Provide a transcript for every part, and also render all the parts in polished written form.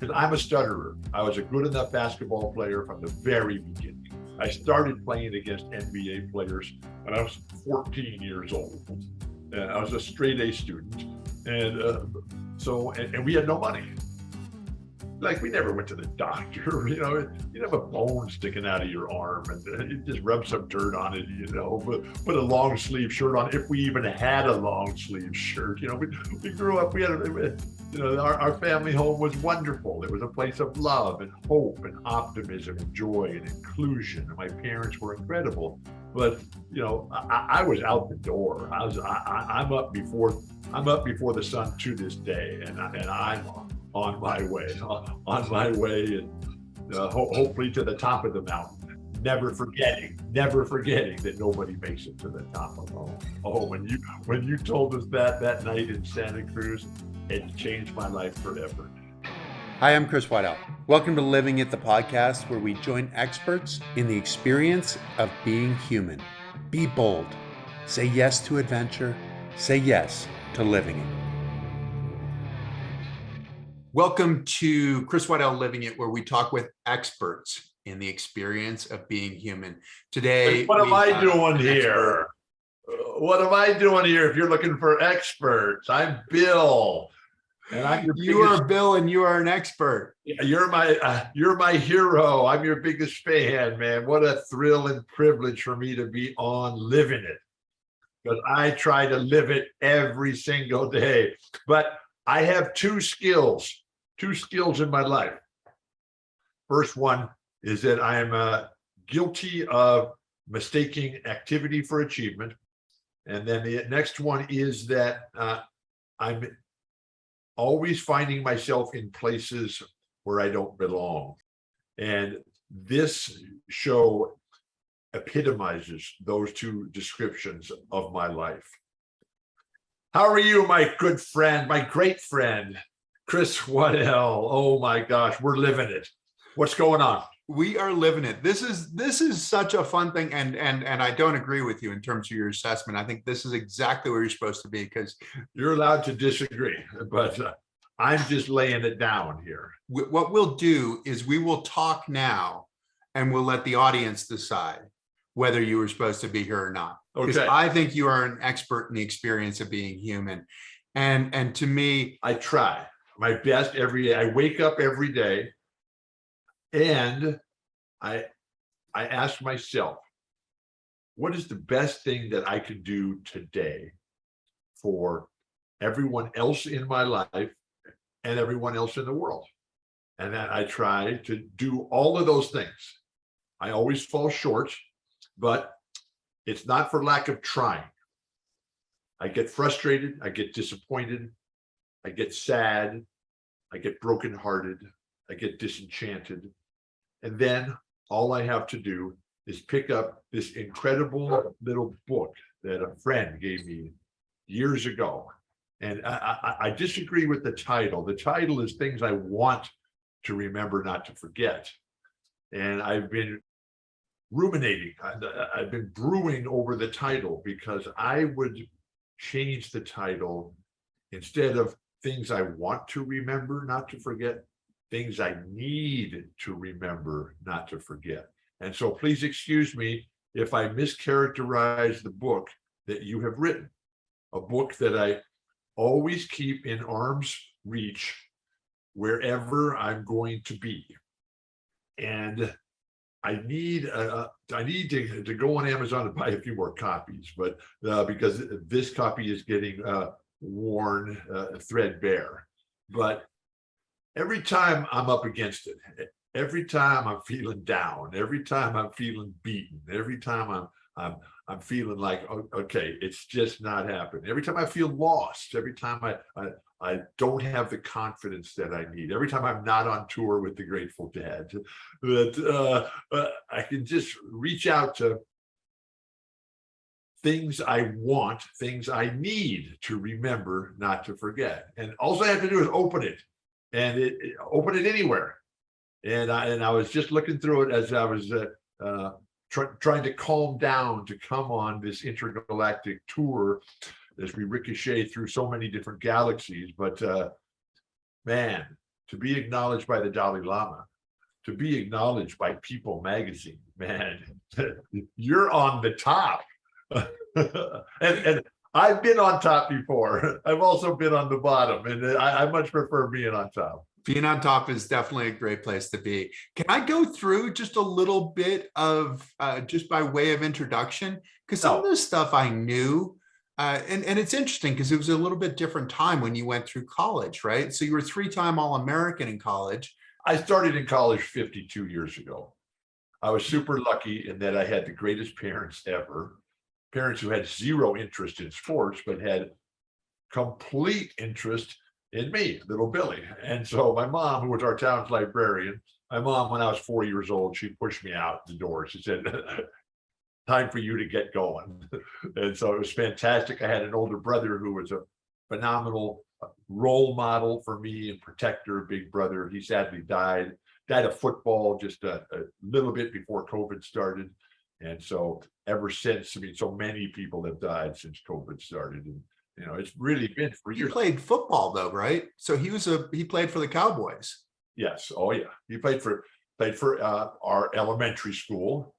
because I'm a stutterer. I was a good enough basketball player from the very beginning. I started playing against NBA players when I was 14 years old. I was a straight A student, and we had no money. Like, we never went to the doctor, you'd have a bone sticking out of your arm and you just rub some dirt on it, put a long sleeve shirt on, if we even had a long sleeve shirt. We grew up, our family home was wonderful. It was a place of love and hope and optimism and joy and inclusion. And my parents were incredible. But, I was out the door. I'm up before the sun to this day, and I'm on my way, and hopefully to the top of the mountain. Never forgetting that nobody makes it to the top alone. Oh, when you told us that night in Santa Cruz, it changed my life forever. Hi, I'm Chris Waddell. Welcome to Living It, the podcast where we join experts in the experience of being human. Be bold. Say yes to adventure. Say yes to living it. Welcome to Chris Waddell Living It, where we talk with experts in the experience of being human. Today, what am I doing here? What am I doing here if you're looking for experts? I'm Bill. And I'm you are Bill, and you are an expert. You're my hero. I'm your biggest fan, man. What a thrill and privilege for me to be on Living It, because I try to live it every single day. But I have two skills in my life. First one is that I am guilty of mistaking activity for achievement. And then the next one is that I'm always finding myself in places where I don't belong. And this show epitomizes those two descriptions of my life. How are you, my good friend, my great friend, Chris Waddell? Oh my gosh, we're living it. What's going on? We are living it. This is such a fun thing, and I don't agree with you in terms of your assessment. I think this is exactly where you're supposed to be, because you're allowed to disagree, but I'm just laying it down here. What we'll do is we will talk now, and we'll let the audience decide whether you were supposed to be here or not. Because I think you are an expert in the experience of being human, and to me, I try my best every day. I wake up every day, and I ask myself, what is the best thing that I can do today for everyone else in my life and everyone else in the world? And that I try to do all of those things. I always fall short, but it's not for lack of trying. I get frustrated, I get disappointed, I get sad, I get brokenhearted, I get disenchanted. And then all I have to do is pick up this incredible little book that a friend gave me years ago. And I disagree with the title. The title is Things I Want to Remember, Not to Forget. And I've been ruminating. I've been brewing over the title, because I would change the title, instead of Things I Want to Remember, Not to Forget, Things I Need to Remember, Not to Forget. And so please excuse me if I mischaracterize the book that you have written, a book that I always keep in arm's reach wherever I'm going to be. And I need to go on Amazon and buy a few more copies, but because this copy is getting worn, threadbare. But every time I'm up against it, every time I'm feeling down, every time I'm feeling beaten, every time I'm feeling like, okay, it's just not happening. Every time I feel lost, every time I don't have the confidence that I need, every time I'm not on tour with the Grateful Dead, that I can just reach out to things I want, things I need to remember, not to forget. And all I have to do is open it, and open it anywhere. And I was just looking through it as I was trying to calm down to come on this intergalactic tour as we ricochet through so many different galaxies. But man, to be acknowledged by the Dalai Lama, to be acknowledged by People magazine, man, you're on the top. and I've been on top before. I've also been on the bottom, and I much prefer being on top. Being on top is definitely a great place to be. Can I go through just a little bit of just by way of introduction? Because some of this stuff I knew, and it's interesting because it was a little bit different time when you went through college, right? So you were 3-time All-American in college. I started in college 52 years ago. I was super lucky in that I had the greatest parents ever. Parents who had zero interest in sports, but had complete interest in me, little Billy. And so my mom, who was our town's librarian, my mom, when I was 4 years old, she pushed me out the door. She said, time for you to get going. And so it was fantastic. I had an older brother who was a phenomenal role model for me and protector, big brother. He sadly died of football just a little bit before COVID started. And so ever since, I mean, so many people have died since COVID started. And, you know, it's really been for years. He played football though, right? So he played for the Cowboys. Yes. Oh yeah. He played for our elementary school.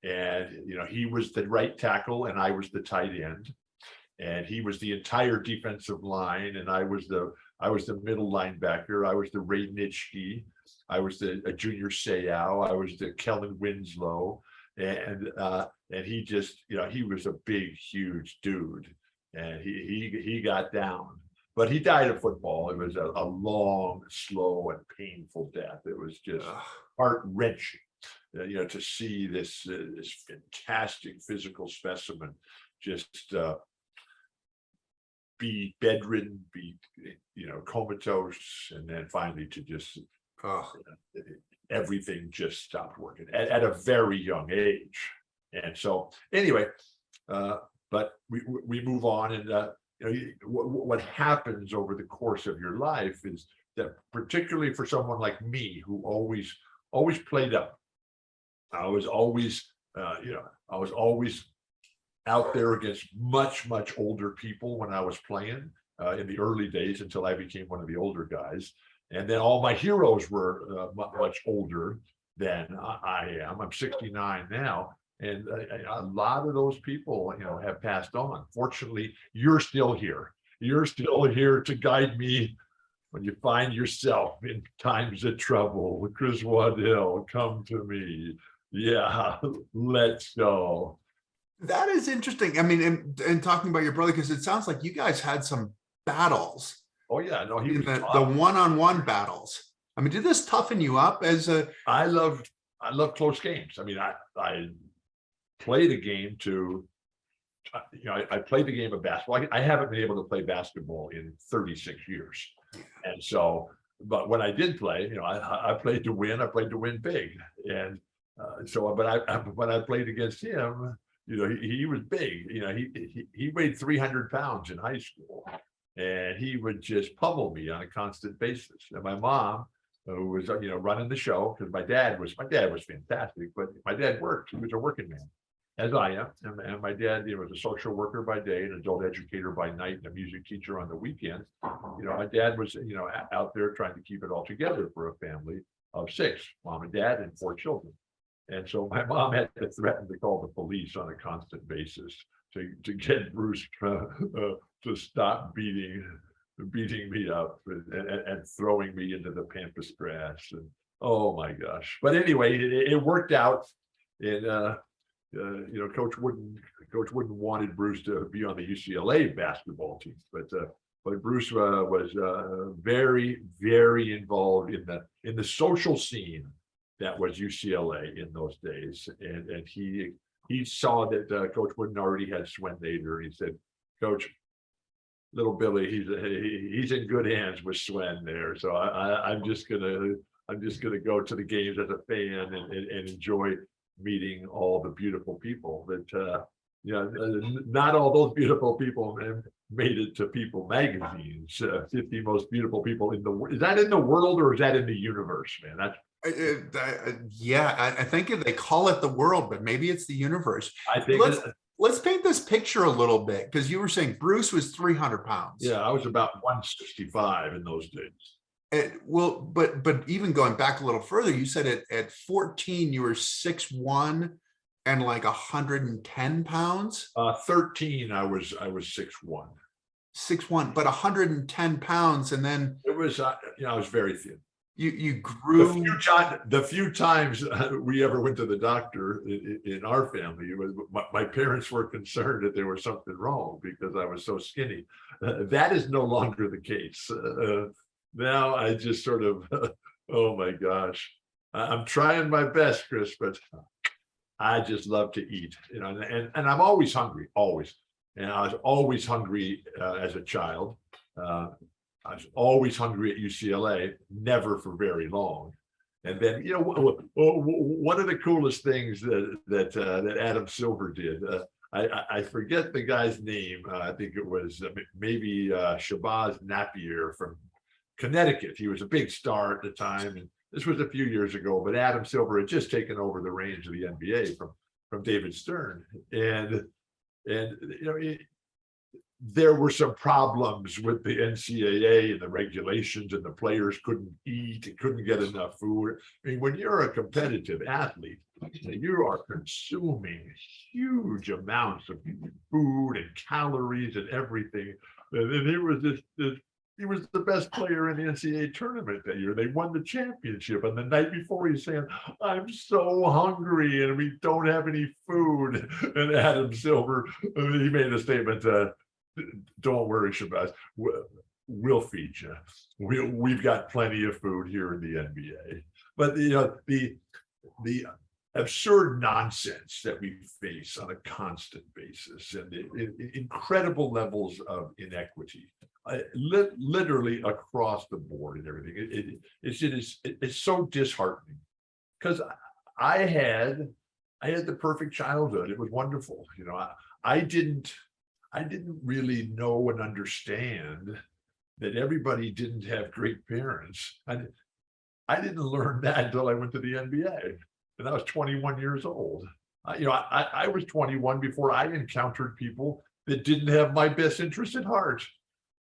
And, you know, he was the right tackle and I was the tight end. And he was the entire defensive line. And I was the middle linebacker. I was the Ray Nitschke. I was a junior Seau. I was the Kellen Winslow. And he just, you know, he was a big, huge dude, and he got down, but he died of football. It was a long, slow, and painful death. It was just heart-wrenching, you know, to see this fantastic physical specimen just be bedridden, be, you know, comatose, and then finally to just everything just stopped working at a very young age. And so anyway, but we move on, and you know, what happens over the course of your life is that, particularly for someone like me who always played up, I was always out there against much older people when I was playing in the early days until I became one of the older guys. And then all my heroes were much older than I am. I'm 69 now. And a lot of those people, you know, have passed on. Fortunately, you're still here. You're still here to guide me when you find yourself in times of trouble. Chris Waddell, come to me. Yeah, let's go. That is interesting. I mean, and talking about your brother, because it sounds like you guys had some battles. Oh yeah, no, he was the one-on-one battles. I mean, did this toughen you up as a? I love close games. I mean, I played a game to, you know, I played the game of basketball. I haven't been able to play basketball in 36 years, and so, but when I did play, you know, I played to win. I played to win big, and so, but when I played against him, you know, he was big. You know, he weighed 300 pounds in high school. And he would just pummel me on a constant basis. And my mom, who was, you know, running the show, because my dad was fantastic, but my dad worked. He was a working man, as I am. And my dad, you know, was a social worker by day, an adult educator by night, and a music teacher on the weekends. You know, my dad was, you know, out there trying to keep it all together for a family of 6, mom and dad and 4 children. And so my mom had to threaten to call the police on a constant basis to get Bruce to stop beating me up and throwing me into the pampas grass. And oh my gosh. But anyway, it worked out. And you know, Coach Wooden wanted Bruce to be on the UCLA basketball team, but Bruce was very, very involved in the social scene that was UCLA in those days. And he saw that Coach Wooden already had Swen Nader. He said, Coach, little Billy, he's in good hands with Swen there. So I'm just gonna go to the games as a fan and enjoy meeting all the beautiful people that you know, not all those beautiful people made it to People magazine's 50 most beautiful people in the world. Is that in the world or is that in the universe, man? That's yeah, I think they call it the world, but maybe it's the universe. I think let's paint this picture a little bit, because you were saying Bruce was 300 pounds. Yeah, I was about 165 in those days. Well, but even going back a little further, you said at 14 you were 6'1" and like 110 pounds. 13, I was 6'1". 6'1", but 110 pounds, and then It was, I was very thin. You grew. The few times we ever went to the doctor in our family, it was my parents were concerned that there was something wrong because I was so skinny. That is no longer the case. Now I just sort of, oh my gosh, I'm trying my best, Chris, but I just love to eat, and I'm always hungry, always. And I was always hungry as a child. I was always hungry at UCLA, never for very long. And then, one of the coolest things that Adam Silver did, I forget the guy's name. I think it was maybe Shabazz Napier from Connecticut. He was a big star at the time, and this was a few years ago. But Adam Silver had just taken over the reins of the NBA from David Stern, and there were some problems with the NCAA and the regulations, and the players couldn't eat and couldn't get enough food. I mean, when you're a competitive athlete, you are consuming huge amounts of food and calories and everything. And he was he was the best player in the NCAA tournament that year. They won the championship. And the night before, he's saying, I'm so hungry and we don't have any food. And Adam Silver, he made a statement, don't worry, Shabazz, we'll feed you. We've got plenty of food here in the NBA. But the absurd nonsense that we face on a constant basis, and the incredible levels of inequity, literally across the board and everything. It's so disheartening, because I had the perfect childhood. It was wonderful. I didn't really know and understand that everybody didn't have great parents. I didn't learn that until I went to the NBA, and I was 21 years old. I was 21 before I encountered people that didn't have my best interest at heart.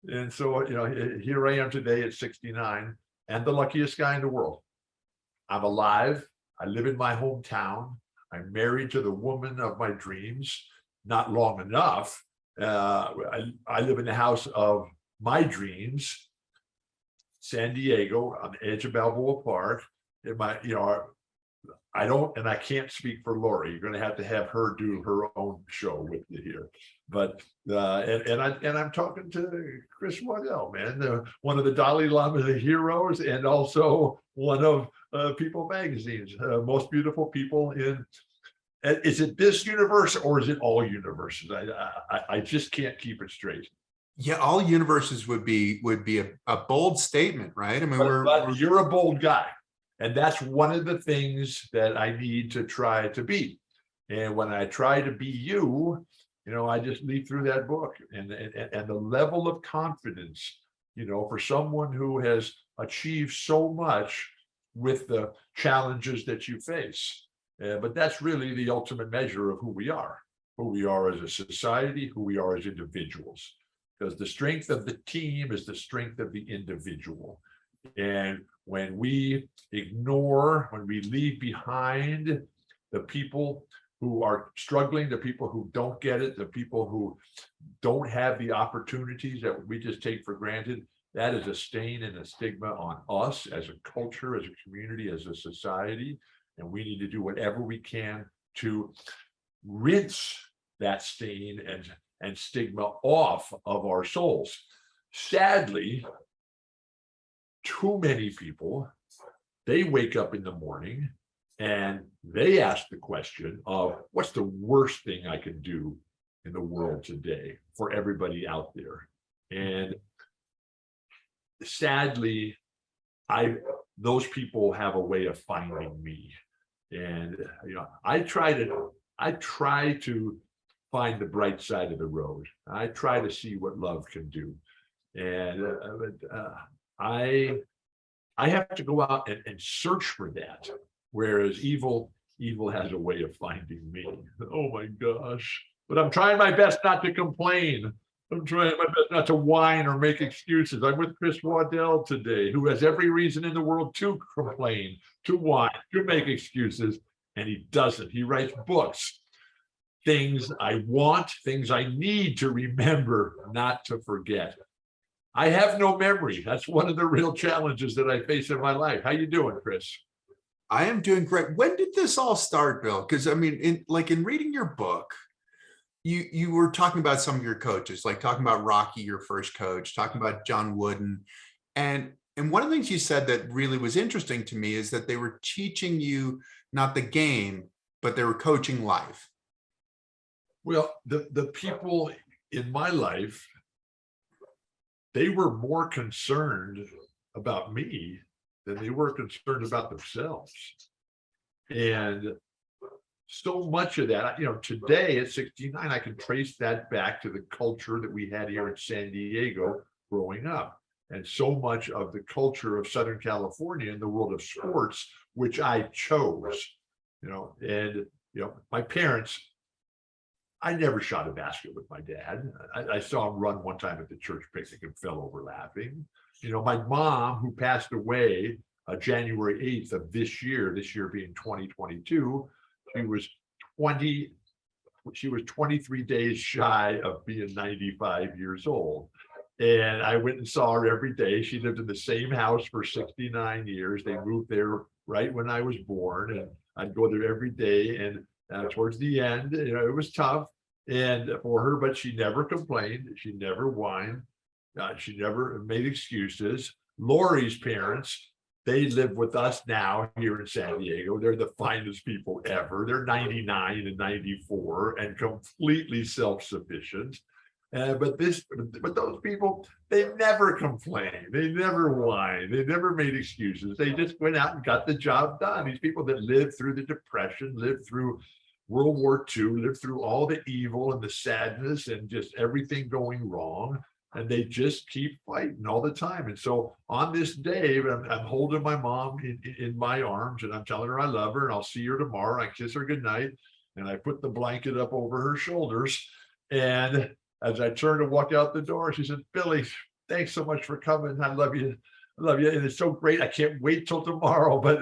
And so, here I am today at 69, and the luckiest guy in the world. I'm alive. I live in my hometown. I'm married to the woman of my dreams. Not long enough. I live in the house of my dreams, San Diego, on the edge of Balboa Park. I can't speak for Lori. You're going to have her do her own show with you here. But I'm talking to Chris Waddell, man, one of the Dalai Lama heroes, and also one of People Magazine's most beautiful people in. Is it this universe or is it all universes? I just can't keep it straight. Yeah, all universes would be a bold statement, right? I mean, but you're a bold guy, and that's one of the things that I need to try to be. And when I try to be you, I just leaf through that book, and the level of confidence, for someone who has achieved so much with the challenges that you face. But that's really the ultimate measure of who we are as a society, who we are as individuals, because the strength of the team is the strength of the individual. And when we leave behind the people who are struggling, the people who don't get it, the people who don't have the opportunities that we just take for granted, that is a stain and a stigma on us as a culture, as a community, as a society. And we need to do whatever we can to rinse that stain and stigma off of our souls. Sadly, too many people, they wake up in the morning and they ask the question of, what's the worst thing I can do in the world today for everybody out there? And sadly, those people have a way of finding me. And I try to find the bright side of the road. I try to see what love can do. And I have to go out and search for that, whereas evil has a way of finding me. Oh my gosh. But I'm trying my best not to complain. I'm trying my best not to whine or make excuses. I'm with Chris Waddell today, who has every reason in the world to complain, to whine, to make excuses, and he doesn't. He writes books, things I want, things I need to remember, not to forget. I have no memory. That's one of the real challenges that I face in my life. How you doing, Chris? I am doing great. When did this all start, Bill? Because I mean, in reading your book, you were talking about some of your coaches, like talking about Rocky, your first coach, talking about John Wooden. And one of the things you said that really was interesting to me is that they were teaching you not the game, but they were coaching life. Well, the people in my life, they were more concerned about me than they were concerned about themselves. And so much of that, today at 69, I can trace that back to the culture that we had here in San Diego growing up. And so much of the culture of Southern California in the world of sports, which I chose, my parents, I never shot a basket with my dad. I saw him run one time at the church picnic and fell over laughing. My mom, who passed away January 8th of this year being 2022, she was 23 days shy of being 95 years old. And I went and saw her every day. She lived in the same house for 69 years. They moved there right when I was born, and I'd go there every day. And towards the end, it was tough and for her, but she never complained. She never whined. She never made excuses. Lori's parents, they live with us now here in San Diego. They're the finest people ever. They're 99 and 94 and completely self-sufficient. But those people, they never complained. They never whined. They never made excuses. They just went out and got the job done. These people that lived through the Depression, lived through World War II, lived through all the evil and the sadness and just everything going wrong. And they just keep fighting all the time. And so on this day, I'm holding my mom in my arms and I'm telling her I love her and I'll see her tomorrow. I kiss her goodnight and I put the blanket up over her shoulders. And as I turned to walk out the door, she said, "Billy, thanks so much for coming. I love you. I love you. And it's so great. I can't wait till tomorrow. But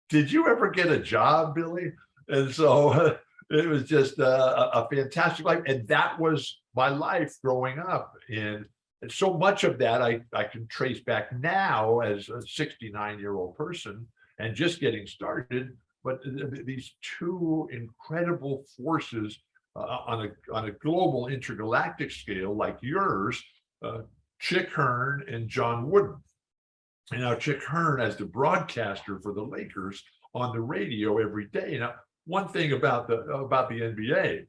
did you ever get a job, Billy?" And so it was just a fantastic life. And that was my life growing up. And so much of that I can trace back now as a 69-year-old person and just getting started. But these two incredible forces on a global intergalactic scale like yours, Chick Hearn and John Wooden. And now Chick Hearn as the broadcaster for the Lakers on the radio every day. Now, one thing about the NBA,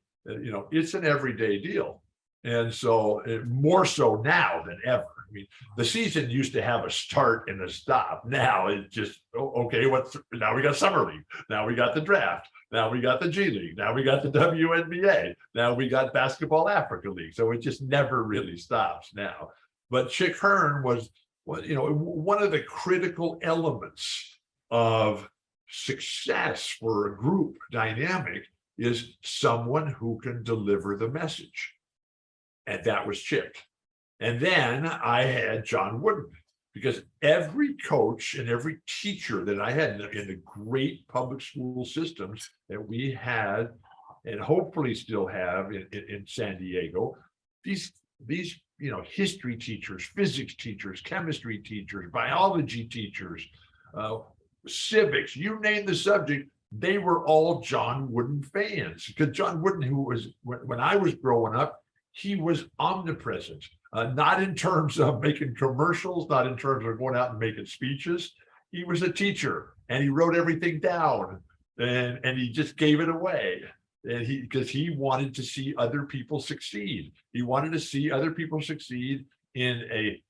it's an everyday deal. And so more so now than ever. I mean, the season used to have a start and a stop. Now it's just, okay, now we got Summer League. Now we got the draft. Now we got the G League. Now we got the WNBA. Now we got Basketball Africa League. So it just never really stops now. But Chick Hearn was one of the critical elements of success for a group dynamic is someone who can deliver the message. And that was Chick. And then I had John Wooden, because every coach and every teacher that I had in the great public school systems that we had and hopefully still have in San Diego, these history teachers, physics teachers, chemistry teachers, biology teachers, civics, you name the subject, they were all John Wooden fans. Because John Wooden, who was, when I was growing up, he was omnipresent, not in terms of making commercials, not in terms of going out and making speeches. He was a teacher and he wrote everything down and he just gave it away. And because he wanted to see other people succeed. He wanted to see other people succeed in a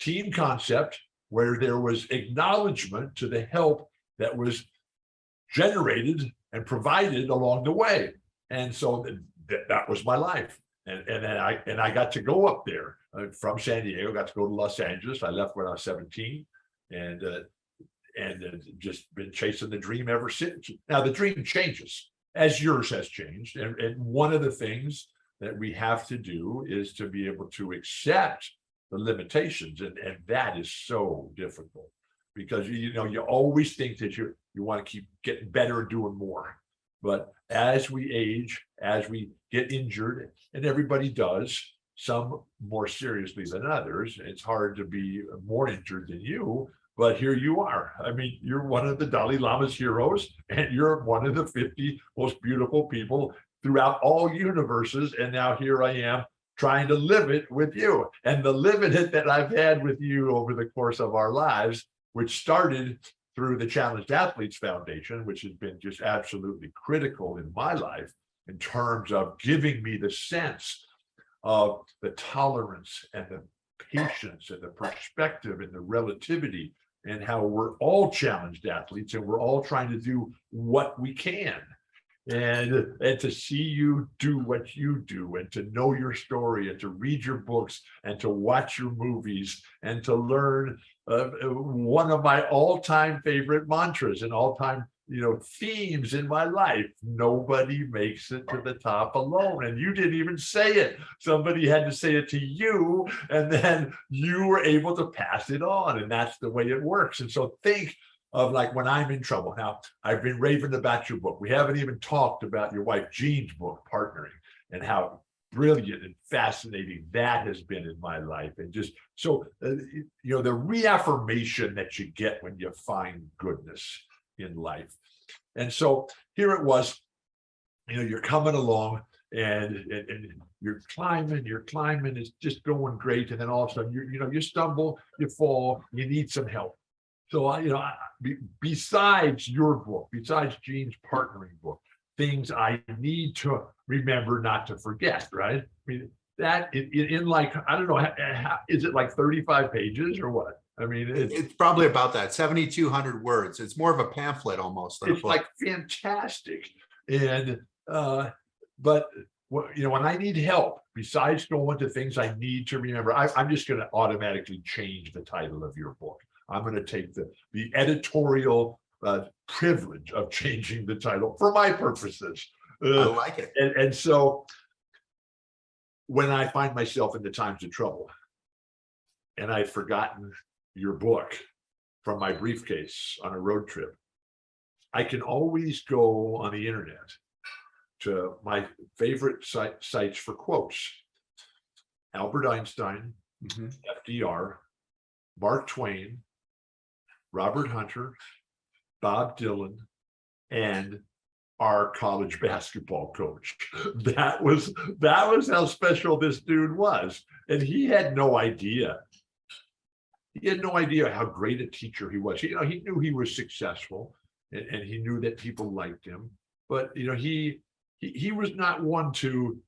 team concept where there was acknowledgement to the help that was generated and provided along the way. And so that was my life. And I got to go up there from San Diego, got to go to Los Angeles. I left when I was 17 and just been chasing the dream ever since. Now the dream changes as yours has changed. And one of the things that we have to do is to be able to accept the limitations. And that is so difficult because, you know, you always think that you want to keep getting better and doing more. But as we age, as we get injured, and everybody does, some more seriously than others, it's hard to be more injured than you. But here you are. I mean, you're one of the Dalai Lama's heroes, and you're one of the 50 most beautiful people throughout all universes. And now here I am trying to live it with you. And the living it that I've had with you over the course of our lives, which started through the Challenged Athletes Foundation, which has been just absolutely critical in my life in terms of giving me the sense of the tolerance and the patience and the perspective and the relativity, and how we're all challenged athletes and we're all trying to do what we can. And to see you do what you do, and to know your story, and to read your books, and to watch your movies, and to learn one of my all-time favorite mantras and all-time, you know, themes in my life: nobody makes it to the top alone. And you didn't even say it. Somebody had to say it to you, and then you were able to pass it on. And that's the way it works. And so think of, like, when I'm in trouble. Now, I've been raving about your book. We haven't even talked about your wife Jean's book, Partnering, and how brilliant and fascinating that has been in my life. And just so, you know, the reaffirmation that you get when you find goodness in life. And so here it was, you know, you're coming along and you're climbing, it's just going great. And then all of a sudden, you stumble, you fall, you need some help. So, besides your book, besides Jean's Partnering book, things I need to remember not to forget, right? I mean, that in like, I don't know, is it like 35 pages or what? I mean, it's probably about that, 7,200 words. It's more of a pamphlet almost. It's like fantastic. And, but, you know, when I need help, besides going to things I need to remember, I'm just going to automatically change the title of your book. I'm going to take the editorial privilege of changing the title for my purposes. I like it. And so when I find myself in the times of trouble and I've forgotten your book from my briefcase on a road trip, I can always go on the internet to my favorite sites for quotes: Albert Einstein, FDR, Mark Twain, Robert Hunter, Bob Dylan, and our college basketball coach. That was how special this dude was. And he had no idea. He had no idea how great a teacher he was. You know, he knew he was successful, and he knew that people liked him. But, you know, he was not one to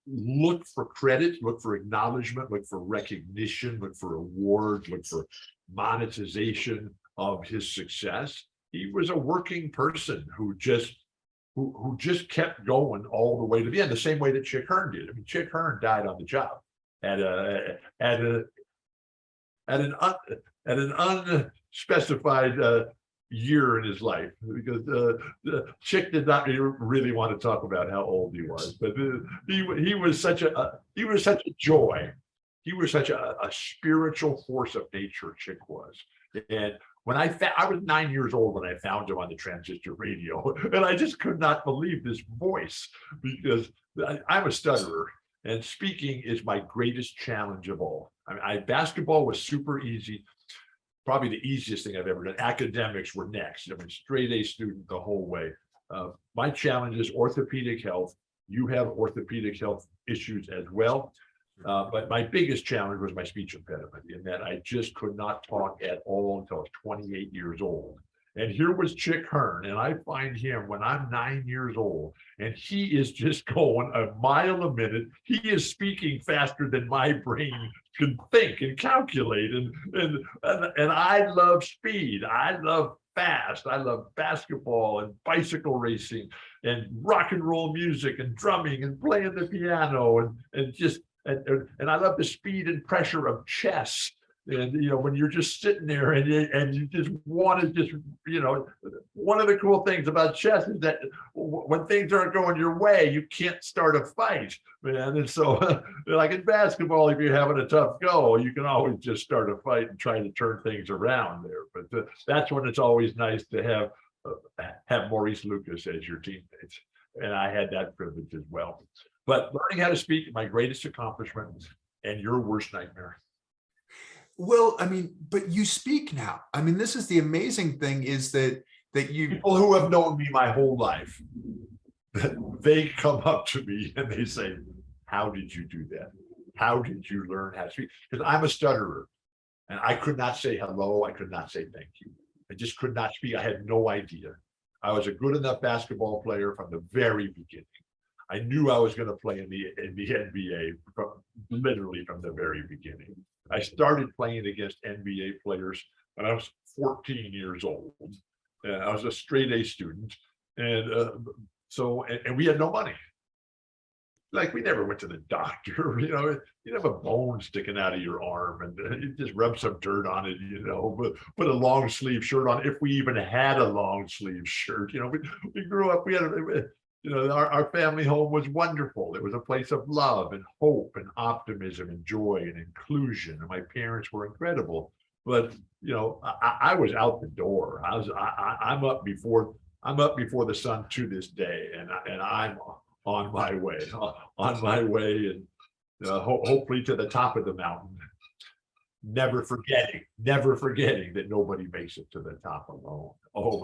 look for credit, look for acknowledgement, look for recognition, look for awards, look for monetization of his success. He was a working person who just kept going all the way to the end, the same way that Chick Hearn did. I mean, Chick Hearn died on the job at an unspecified year in his life, because Chick did not really want to talk about how old he was, but he was such a joy. He was such a spiritual force of nature, Chick was. And when I was 9 years old when I found him on the transistor radio, and I just could not believe this voice, because I'm a stutterer, and speaking is my greatest challenge of all. I mean, basketball was super easy, probably the easiest thing I've ever done. Academics were next. I mean, straight A student the whole way. My challenge is orthopedic health. You have orthopedic health issues as well. But my biggest challenge was my speech impediment, in that I just could not talk at all until I was 28 years old. And here was Chick Hearn, and I find him when I'm 9 years old, and he is just going a mile a minute. He is speaking faster than my brain can think and calculate. And I love speed. I love fast. I love basketball and bicycle racing and rock and roll music and drumming and playing the piano and I love the speed and pressure of chess. And when you're just sitting there and you just want to just, one of the cool things about chess is that when things aren't going your way, you can't start a fight, man. And so, like in basketball, if you're having a tough go, you can always just start a fight and try to turn things around there. But that's when it's always nice to have Maurice Lucas as your teammate. And I had that privilege as well. But learning how to speak, my greatest accomplishment and your worst nightmare. Well, I mean, but you speak now. I mean, this is the amazing thing is that you people who have known me my whole life, they come up to me and they say, how did you do that? How did you learn how to speak? Because I'm a stutterer and I could not say hello. I could not say thank you. I just could not speak. I had no idea. I was a good enough basketball player from the very beginning. I knew I was going to play in the NBA literally from the very beginning. I started playing against NBA players when I was 14 years old. I was a straight A student. And we had no money. Like we never went to the doctor, you have a bone sticking out of your arm and you just rub some dirt on it, but put a long sleeve shirt on. If we even had a long sleeve shirt, we grew up, we had our family home was wonderful. It was a place of love and hope and optimism and joy and inclusion. And my parents were incredible. But I was out the door. I'm up before the sun to this day, and I'm on my way, and hopefully to the top of the mountain. Never forgetting that nobody makes it to the top alone. Oh,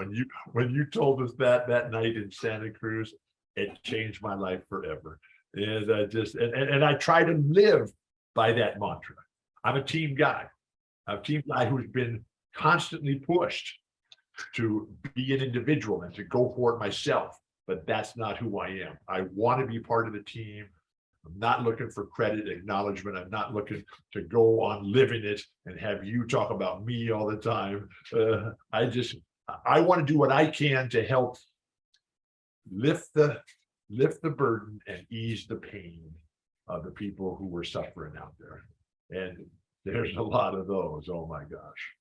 when you told us that night in Santa Cruz, it changed my life forever. And I try to live by that mantra. I'm a team guy. I'm a team guy who's been constantly pushed to be an individual and to go for it myself. But that's not who I am. I want to be part of the team. I'm not looking for credit, acknowledgement. I'm not looking to go on living it and have you talk about me all the time. I want to do what I can to help lift the burden and ease the pain of the people who were suffering out there. And there's a lot of those. Oh my gosh.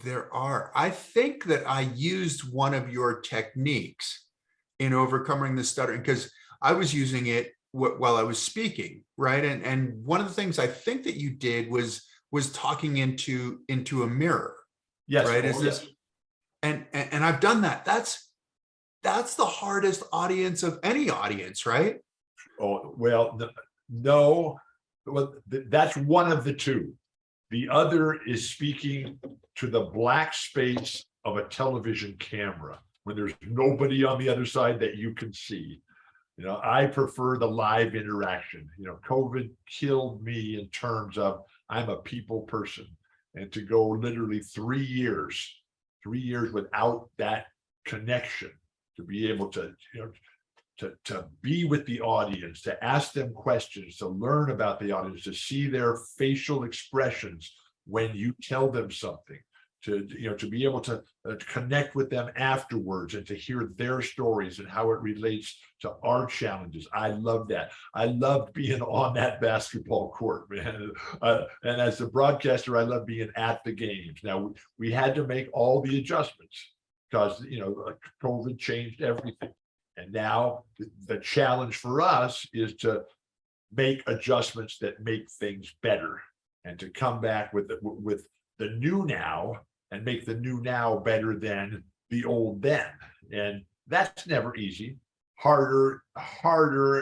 There are. I think that I used one of your techniques in overcoming the stuttering because I was using it while I was speaking, right? And one of the things I think that you did was talking into a mirror. Yes. Right. Is this? And I've done that. That's the hardest audience of any audience, right? Oh, well, no. Well, that's one of the two. The other is speaking to the black space of a television camera when there's nobody on the other side that you can see. I prefer the live interaction. COVID killed me in terms of I'm a people person, and to go literally 3 years without that connection, to be able to be with the audience, to ask them questions, to learn about the audience, to see their facial expressions when you tell them something, to be able to connect with them afterwards and to hear their stories and how it relates to our challenges. I love that. I loved being on that basketball court, man. And as a broadcaster, I love being at the games. Now, we had to make all the adjustments because, COVID changed everything. And now the challenge for us is to make adjustments that make things better and to come back with the new now and make the new now better than the old then. And that's never easy. Harder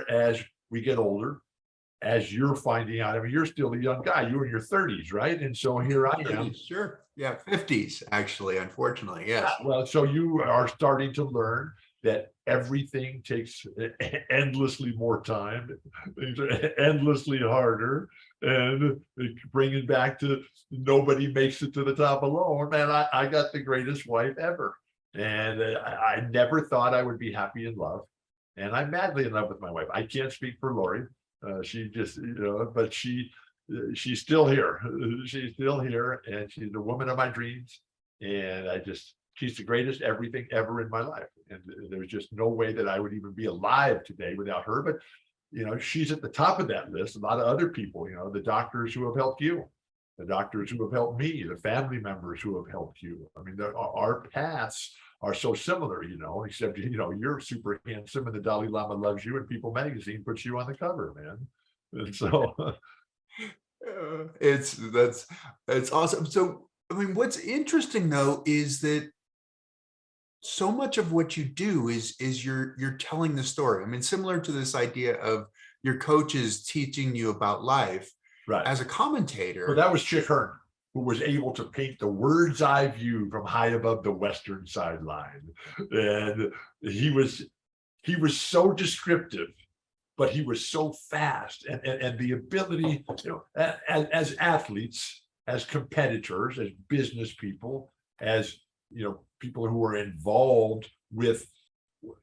as we get older, as you're finding out. I mean, you're still a young guy. You're in your 30s, right? And so here I am. Sure. Yeah, 50s, actually, unfortunately. Yes. Well, so you are starting to learn that everything takes endlessly more time, things are endlessly harder, and bringing back to nobody makes it to the top alone. Man, I got the greatest wife ever, and I never thought I would be happy in love, and I'm madly in love with my wife. I can't speak for Lori. She just, but she's still here. She's still here, and she's the woman of my dreams, and she's the greatest everything ever in my life. And there's just no way that I would even be alive today without her. But, she's at the top of that list. A lot of other people, the doctors who have helped you, the doctors who have helped me, the family members who have helped you. I mean, our paths are so similar, except, you're super handsome and the Dalai Lama loves you and People Magazine puts you on the cover, man. And so it's awesome. So, I mean, what's interesting though is that so much of what you do is you're telling the story. I mean, similar to this idea of your coaches teaching you about life. Right. As a commentator. Well, that was Chick Hearn, who was able to paint the word's eye view from high above the western sideline. And he was so descriptive, but he was so fast, and the ability, as athletes, as competitors, as business people, as people who are involved with,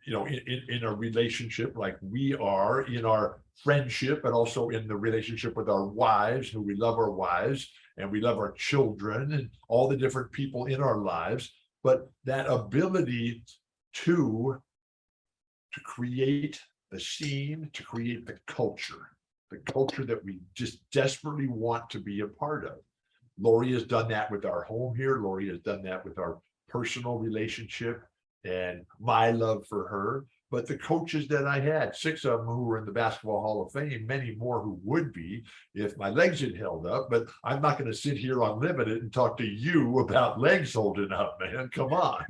in a relationship like we are, in our friendship, but also in the relationship with our wives, who we love our wives and we love our children and all the different people in our lives. But that ability to create the scene, to create the culture that we just desperately want to be a part of. Lori has done that with our home here. Lori has done that with our personal relationship and my love for her. But the coaches that I had, 6 of them who were in the Basketball Hall of Fame, many more who would be if my legs had held up. But I'm not going to sit here on Limited and talk to you about legs holding up, man. Come on.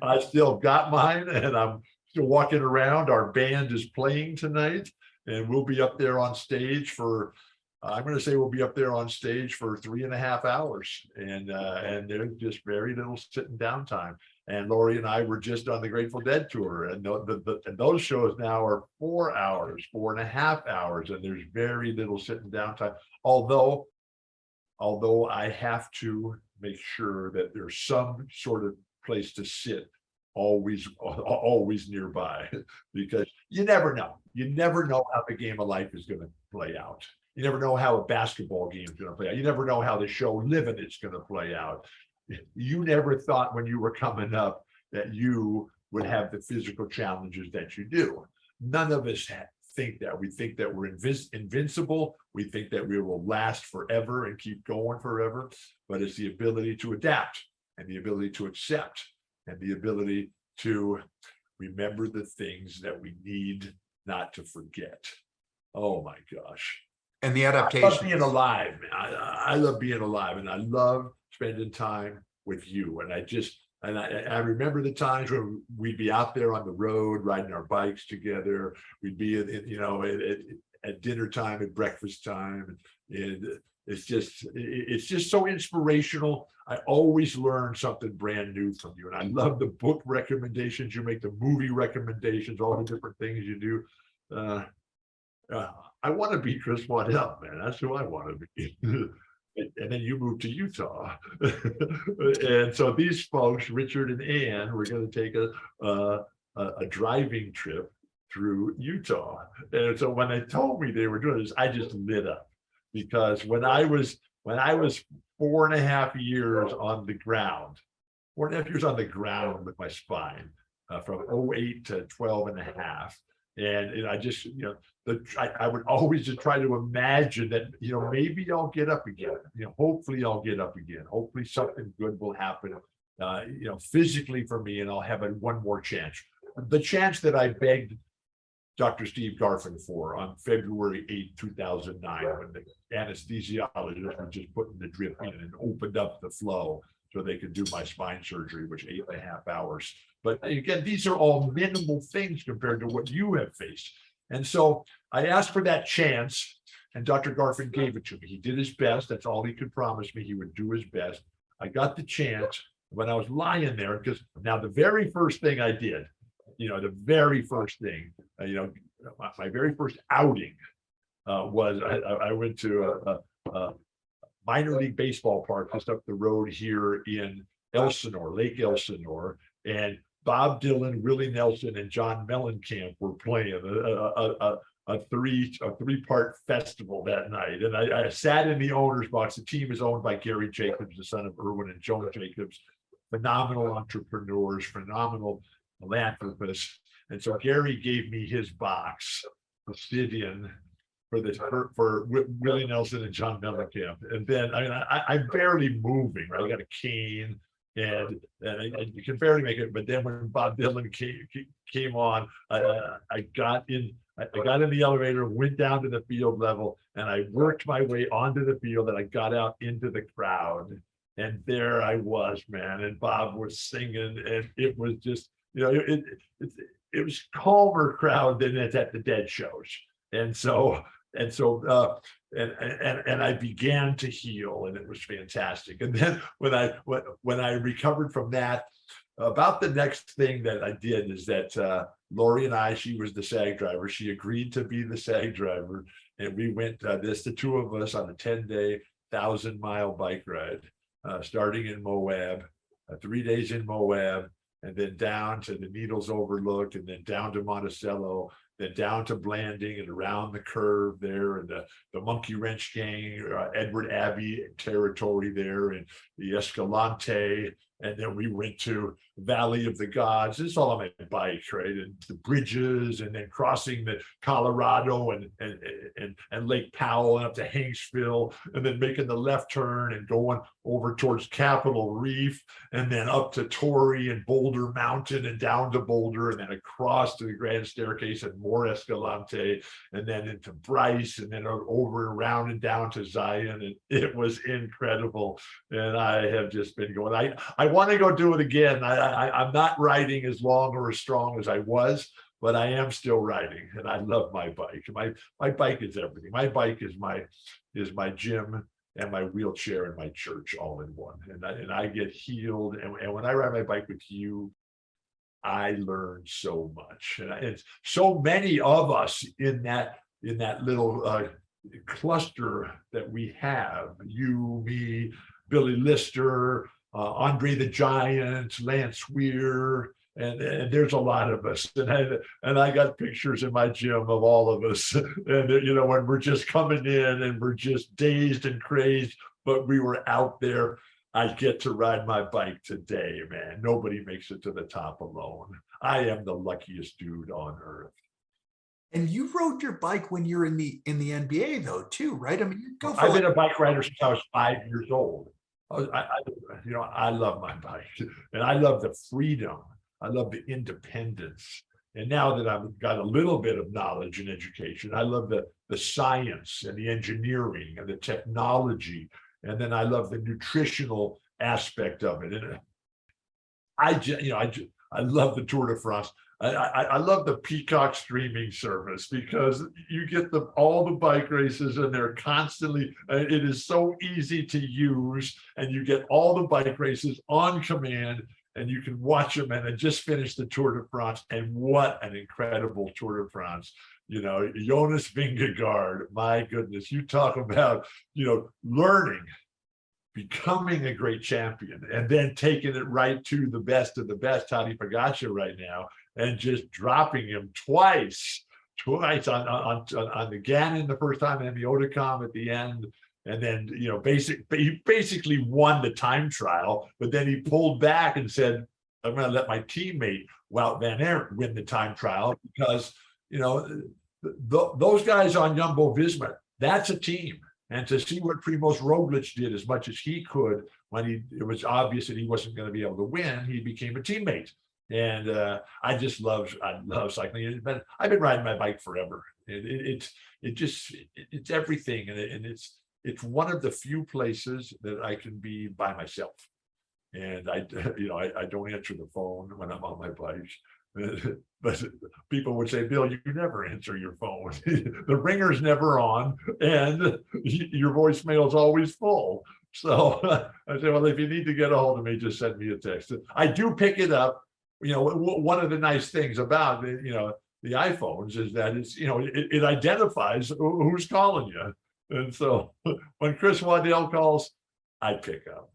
I still got mine and I'm still walking around. Our band is playing tonight and we'll be up there on stage for, I'm going to say we'll be up there on stage for 3.5 hours. And there's just very little sitting down time. And Lori and I were just on the Grateful Dead tour, and and those shows now are 4 hours, 4.5 hours, and there's very little sitting down time. Although I have to make sure that there's some sort of place to sit always nearby, because you never know. You never know how the game of life is going to play out. You never know how a basketball game is going to play out. You never know how the show Living is going to play out. You never thought when you were coming up that you would have the physical challenges that you do. None of us think that. We think that we're invincible. We think that we will last forever and keep going forever. But it's the ability to adapt and the ability to accept and the ability to remember the things that we need not to forget. Oh my gosh. And the adaptation. I love being alive, man. I love being alive, and I love spending time with you. And I remember the times when we'd be out there on the road riding our bikes together. We'd be at dinner time, at breakfast time, and it's just so inspirational. I always learn something brand new from you, and I love the book recommendations you make, the movie recommendations, all the different things you do. I want to be Chris Waddell, man. That's who I want to be. And then you moved to Utah. And so these folks, Richard and Ann, were going to take a driving trip through Utah. And so when they told me they were doing this, I just lit up, because when I was 4.5 years on the ground, 4.5 years on the ground with my spine, from 08 to 12.5. And I just, I would always just try to imagine that, maybe I'll get up again. Hopefully I'll get up again. Hopefully something good will happen, physically for me, and I'll have one more chance. The chance that I begged Dr. Steve Garfin for on February 8, 2009, when the anesthesiologist was just putting the drip in and opened up the flow so they could do my spine surgery, which 8.5 hours. But again, these are all minimal things compared to what you have faced. And so I asked for that chance, and Dr. Garfin gave it to me. He did his best. That's all he could promise me. He would do his best. I got the chance when I was lying there, because now the very first thing I did, the very first thing, my very first outing was I went to a minor league baseball park just up the road here in Elsinore, Lake Elsinore, and Bob Dylan, Willie Nelson, and John Mellencamp were playing a three-part festival that night. And I sat in the owner's box. The team is owned by Gary Jacobs, the son of Irwin and Joan Jacobs, phenomenal entrepreneurs, phenomenal philanthropists. And so Gary gave me his box to sit in for Willie Nelson and John Mellencamp. And then I'm barely moving, right? I got a cane and you can barely make it. But then when Bob Dylan came on, I got in the elevator, went down to the field level, and I worked my way onto the field, and I got out into the crowd. And there I was, man, and Bob was singing, and it was just, it was calmer crowd than it's at the Dead shows. And I began to heal, and it was fantastic. And then when I recovered from that, about the next thing that I did is that Lori she was the SAG driver. She agreed to be the SAG driver, and we went the two of us on a 10-day 1,000-mile bike ride, starting in Moab, 3 days in Moab, and then down to the Needles Overlook, and then down to Monticello, then down to Blanding and around the curve there, and the Monkey Wrench Gang, Edward Abbey territory there, and the Escalante. And then we went to Valley of the Gods. This is all on my bike, right? And the bridges, and then crossing the Colorado and Lake Powell and up to Hanksville, and then making the left turn and going over towards Capitol Reef, and then up to Torrey and Boulder Mountain and down to Boulder, and then across to the Grand Staircase and more Escalante, and then into Bryce, and then over and around and down to Zion. And it was incredible. And I have just been going, I want to go do it again. I'm not riding as long or as strong as I was, but I am still riding, and I love my bike. My bike is everything. My bike is my gym and my wheelchair and my church all in one. And I get healed. And when I ride my bike with you, I learn so much. And it's so many of us in that little cluster that we have, you, me, Billy Lister, Andre the Giant, Lance Weir, and there's a lot of us. And I got pictures in my gym of all of us. And when we're just coming in and we're just dazed and crazed, but we were out there. I get to ride my bike today, man. Nobody makes it to the top alone. I am the luckiest dude on earth. And you rode your bike when you're in the NBA though, too, right? I mean, you go. I've been a bike rider since I was 5 years old. I love my bike, and I love the freedom. I love the independence. And now that I've got a little bit of knowledge and education, I love the science and the engineering and the technology. And then I love the nutritional aspect of it. And I love the Tour de France. I love the Peacock streaming service, because you get all the bike races, and they're constantly, it is so easy to use, and you get all the bike races on command, and you can watch them. And I just finished the Tour de France, and what an incredible Tour de France. Jonas Vingegaard, my goodness, you talk about, learning, becoming a great champion, and then taking it right to the best of the best, Tadej Pogačar right now, and just dropping him twice on the Gannon the first time, and the Otakam at the end. And then, he basically won the time trial, but then he pulled back and said, I'm going to let my teammate Wout van Aert win the time trial, because, those guys on Jumbo-Visma, that's a team. And to see what Primož Roglič did, as much as he could, when it was obvious that he wasn't going to be able to win, he became a teammate. And I love cycling. I've been riding my bike forever. It's everything, and it's one of the few places that I can be by myself. And I don't answer the phone when I'm on my bike. But people would say, Bill, you never answer your phone. The ringer's never on, and your voicemail is always full. So I say, well, if you need to get a hold of me, just send me a text. I do pick it up. One of the nice things about the iPhones is that it identifies who's calling you. And so when Chris Waddell calls, I pick up.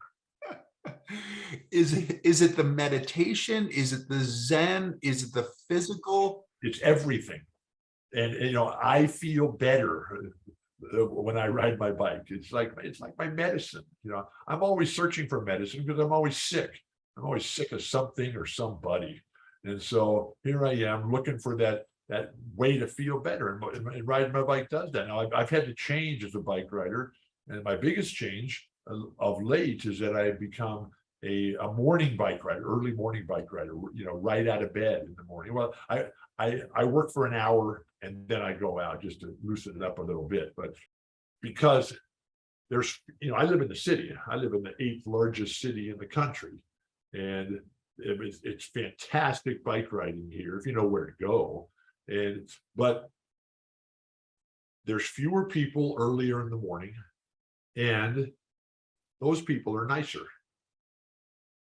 Is it the meditation? Is it the Zen? Is it the physical? It's everything. And I feel better when I ride my bike. It's like my medicine. I'm always searching for medicine because I'm always sick. I'm always sick of something or somebody. And so here I am looking for that that way to feel better. And riding my bike does that. Now I've had to change as a bike rider. And my biggest change of late is that I've become a morning bike rider, early morning bike rider, right out of bed in the morning. Well, I work for an hour and then I go out just to loosen it up a little bit. But because there's, I live in the city. I live in the 8th largest city in the country. And it's fantastic bike riding here if you know where to go. But there's fewer people earlier in the morning, and those people are nicer.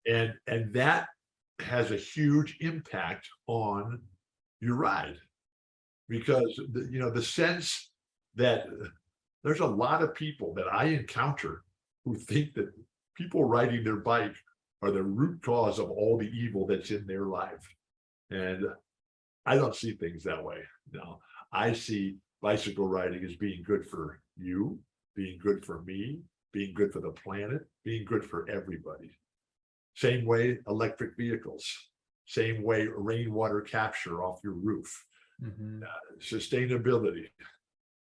And that has a huge impact on your ride, because the sense that there's a lot of people that I encounter who think that people riding their bike are the root cause of all the evil that's in their life. And I don't see things that way. No, I see bicycle riding as being good for you, being good for me, being good for the planet, being good for everybody. Same way electric vehicles, same way rainwater capture off your roof, sustainability,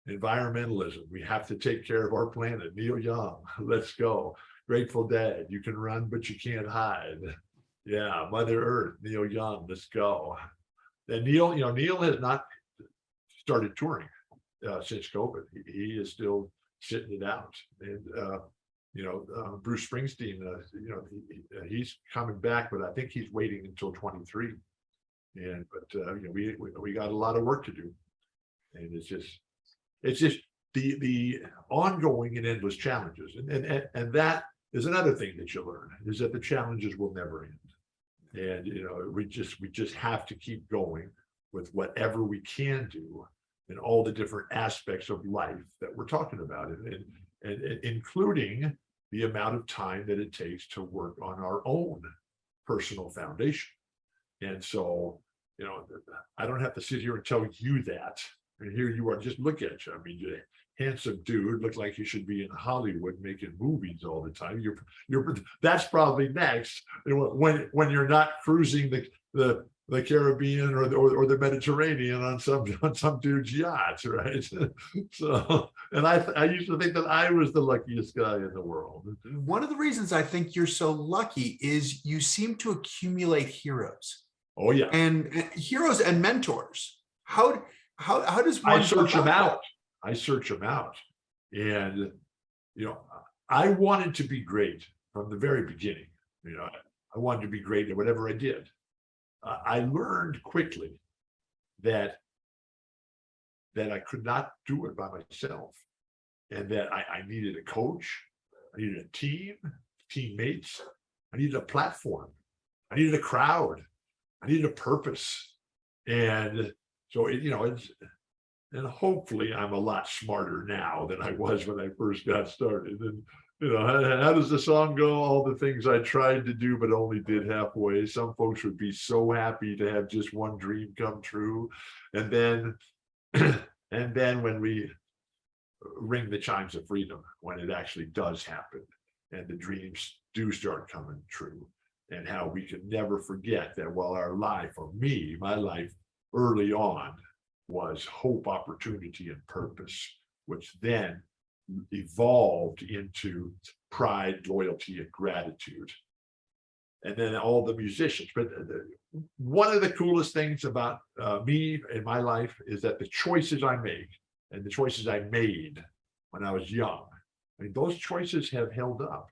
environmentalism. We have to take care of our planet. Neil Young, let's go. Grateful Dead, you can run, but you can't hide. Yeah, Mother Earth, Neil Young, let's go. And Neil has not started touring since COVID. He is still sitting it out. And Bruce Springsteen, he's coming back, but I think he's waiting until 23. We got a lot of work to do, and it's just the ongoing and endless challenges, and that is another thing that you learn, is that the challenges will never end, and we just have to keep going with whatever we can do in all the different aspects of life that we're talking about, and including the amount of time that it takes to work on our own personal foundation. And so, I don't have to sit here and tell you that. And here you are, just look at you. I mean, you're a handsome dude, look like you should be in Hollywood making movies all the time. That's probably next when you're not cruising the Caribbean or the Mediterranean on some dude's yacht, right? So, and I used to think that I was the luckiest guy in the world. One of the reasons I think you're so lucky is you seem to accumulate heroes. Oh yeah, and heroes and mentors. How does one I search them out? I search them out, and I wanted to be great from the very beginning. I wanted to be great at whatever I did. I learned quickly that I could not do it by myself, and that I needed a coach, I needed a team, teammates, I needed a platform, I needed a crowd, I needed a purpose. And so and hopefully I'm a lot smarter now than I was when I first got started. And how does the song go? All the things I tried to do but only did halfway. Some folks would be so happy to have just one dream come true. And then when we ring the chimes of freedom, when it actually does happen and the dreams do start coming true, and how we can never forget that while our life, or my life early on, was hope, opportunity, and purpose, which then evolved into pride, loyalty, and gratitude. And then all the musicians. But one of the coolest things about me in my life is that the choices I make and the choices I made when I was young, I mean, those choices have held up.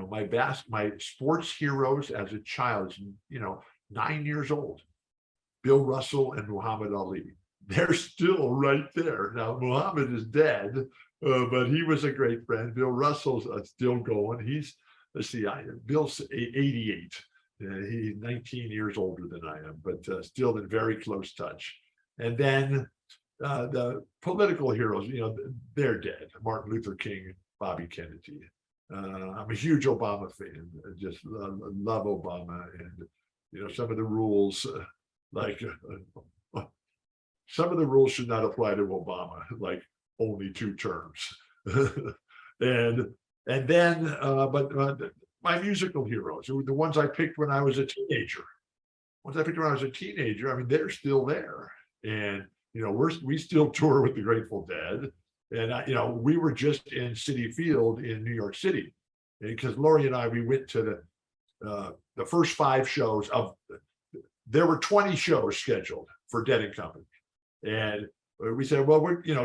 My sports heroes as a child, 9 years old, Bill Russell and Muhammad Ali. They're still right there. Now, Muhammad is dead, but he was a great friend. Bill Russell's still going. Bill's 88. He's 19 years older than I am, but still in very close touch. And then the political heroes, they're dead. Martin Luther King, Bobby Kennedy. I'm a huge Obama fan. I just love Obama, and some of the rules, some of the rules should not apply to Obama, like only 2 terms. and then, but my musical heroes, the ones I picked when I was a teenager. I mean, they're still there. And, we still tour with the Grateful Dead. And, we were just in Citi Field in New York City. Because Lori and I, we went to the first 5 shows there were 20 shows scheduled for Dead and Company. And we said, well,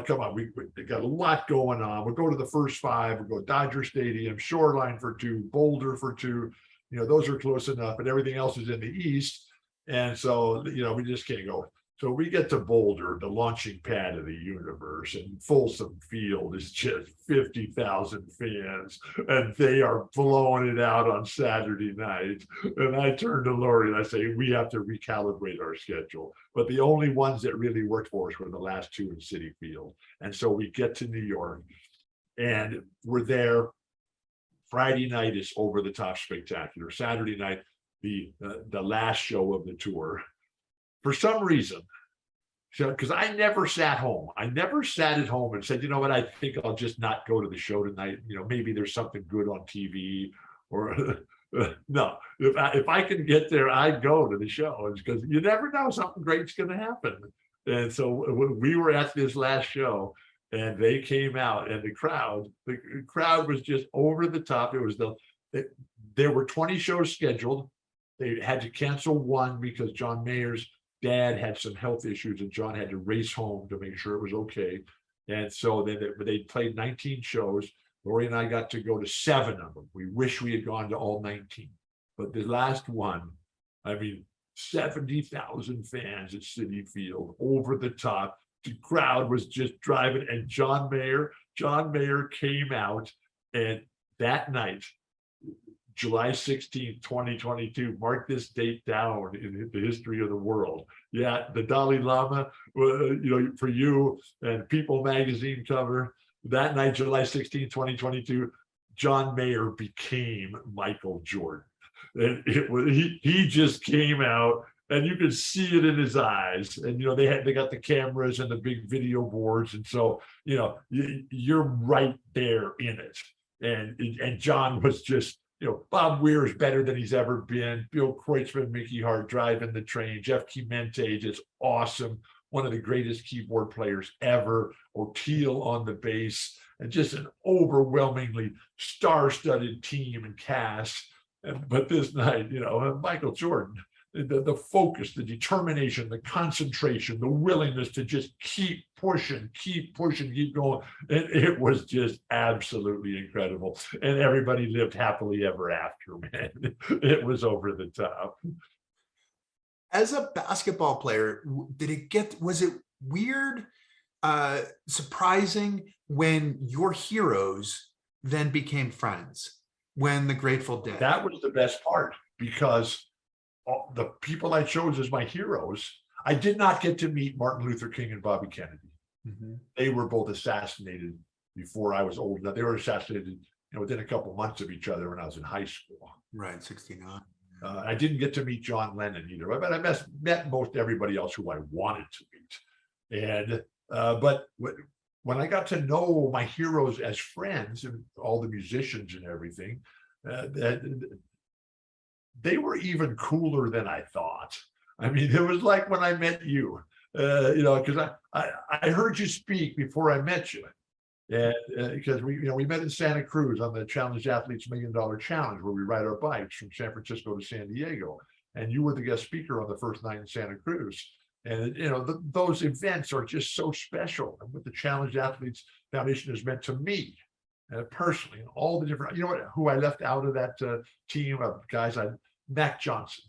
come on, we got a lot going on. We'll go to the first 5. We'll go Dodger Stadium, Shoreline for 2, Boulder for 2. Those are close enough, but everything else is in the East. And so, we just can't go. So we get to Boulder, the launching pad of the universe, and Folsom Field is just 50,000 fans, and they are blowing it out on Saturday night. And I turn to Lori and I say, we have to recalibrate our schedule. But the only ones that really worked for us were the last 2 in Citi Field. And so we get to New York, and we're there. Friday night is Over the Top Spectacular. Saturday night, the last show of the tour. For some reason, because I never sat home. I never sat at home and said, you know what, I think I'll just not go to the show tonight. Maybe there's something good on TV or no. If I can get there, I'd go to the show, because you never know, something great's going to happen. And so we were at this last show, and they came out, and the crowd was just over the top. There were 20 shows scheduled. They had to cancel 1 because John Mayer's dad had some health issues, and John had to race home to make sure it was okay. And so they played 19 shows. Lori and I got to go to 7 of them. We wish we had gone to all 19. But the last one, 70,000 fans at Citi Field, over the top. The crowd was just driving. And John Mayer came out, and that night, July 16th, 2022, mark this date down in the history of the world. Yeah, the Dalai Lama, for you, and People magazine cover, that night, July 16th, 2022, John Mayer became Michael Jordan. And he just came out, and you could see it in his eyes. And they got the cameras and the big video boards, and so you're right there in it. And John was just, Bob Weir is better than he's ever been. Bill Kreutzmann, Mickey Hart driving the train. Jeff Clemente is awesome. One of the greatest keyboard players ever. O'Teal on the bass, and just an overwhelmingly star-studded team and cast. But this night, Michael Jordan, the focus, the determination, the concentration, the willingness to just keep pushing, keep going. And it was just absolutely incredible. And everybody lived happily ever after, man. It was over the top. As a basketball player, was it weird, surprising when your heroes then became friends, when the Grateful Dead? That was the best part, because the people I chose as my heroes, I did not get to meet Martin Luther King and Bobby Kennedy. Mm-hmm. They were both assassinated before I was old enough. They were assassinated, within a couple months of each other when I was in high school. Right, 69. I didn't get to meet John Lennon either, but I met most everybody else who I wanted to meet. And but when I got to know my heroes as friends, and all the musicians and everything, they were even cooler than I thought. It was like when I met you, because I heard you speak before I met you. And because we met in Santa Cruz on the Challenged Athletes $1 Million Challenge, where we ride our bikes from San Francisco to San Diego. And you were the guest speaker on the first night in Santa Cruz. And, those events are just so special. And what the Challenged Athletes Foundation has meant to me personally, and all the different, who I left out of that team of guys, Mac Johnson,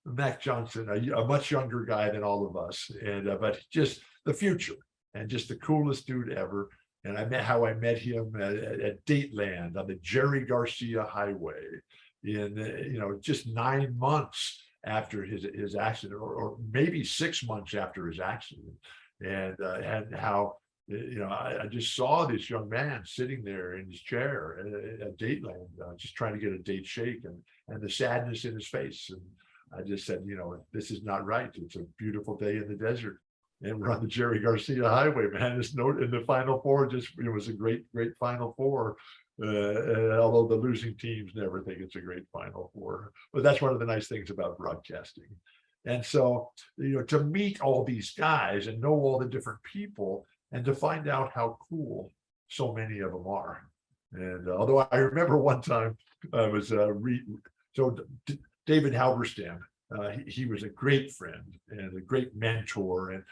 a much younger guy than all of us. And, but just the future, and just the coolest dude ever. And I met him at Dateland on the Jerry Garcia Highway in, just 9 months after his accident, or maybe 6 months after his accident. And how, I just saw this young man sitting there in his chair at Dateland, just trying to get a date shake, and the sadness in his face. And I just said, this is not right. It's a beautiful day in the desert. And we're on the Jerry Garcia Highway, man. This note in the Final Four, it was a great Final Four. Although the losing teams never think it's a great Final Four. But that's one of the nice things about broadcasting. And so, to meet all these guys and know all the different people and to find out how cool so many of them are. And although I remember one time I was David Halberstam, he was a great friend and a great mentor, and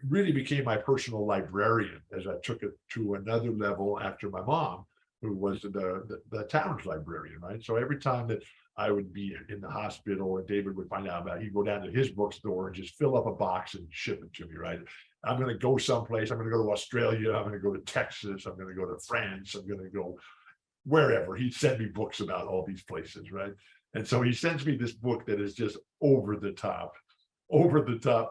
really became my personal librarian as I took it to another level after my mom, who was the town's librarian, right? So every time that I would be in the hospital and David would find out about it, he'd go down to his bookstore and just fill up a box and ship it to me, right? I'm going to go someplace. I'm going to go to Australia. I'm going to go to Texas. I'm going to go to France. I'm going to go wherever. He'd send me books about all these places, right? And so he sends me this book that is just over the top,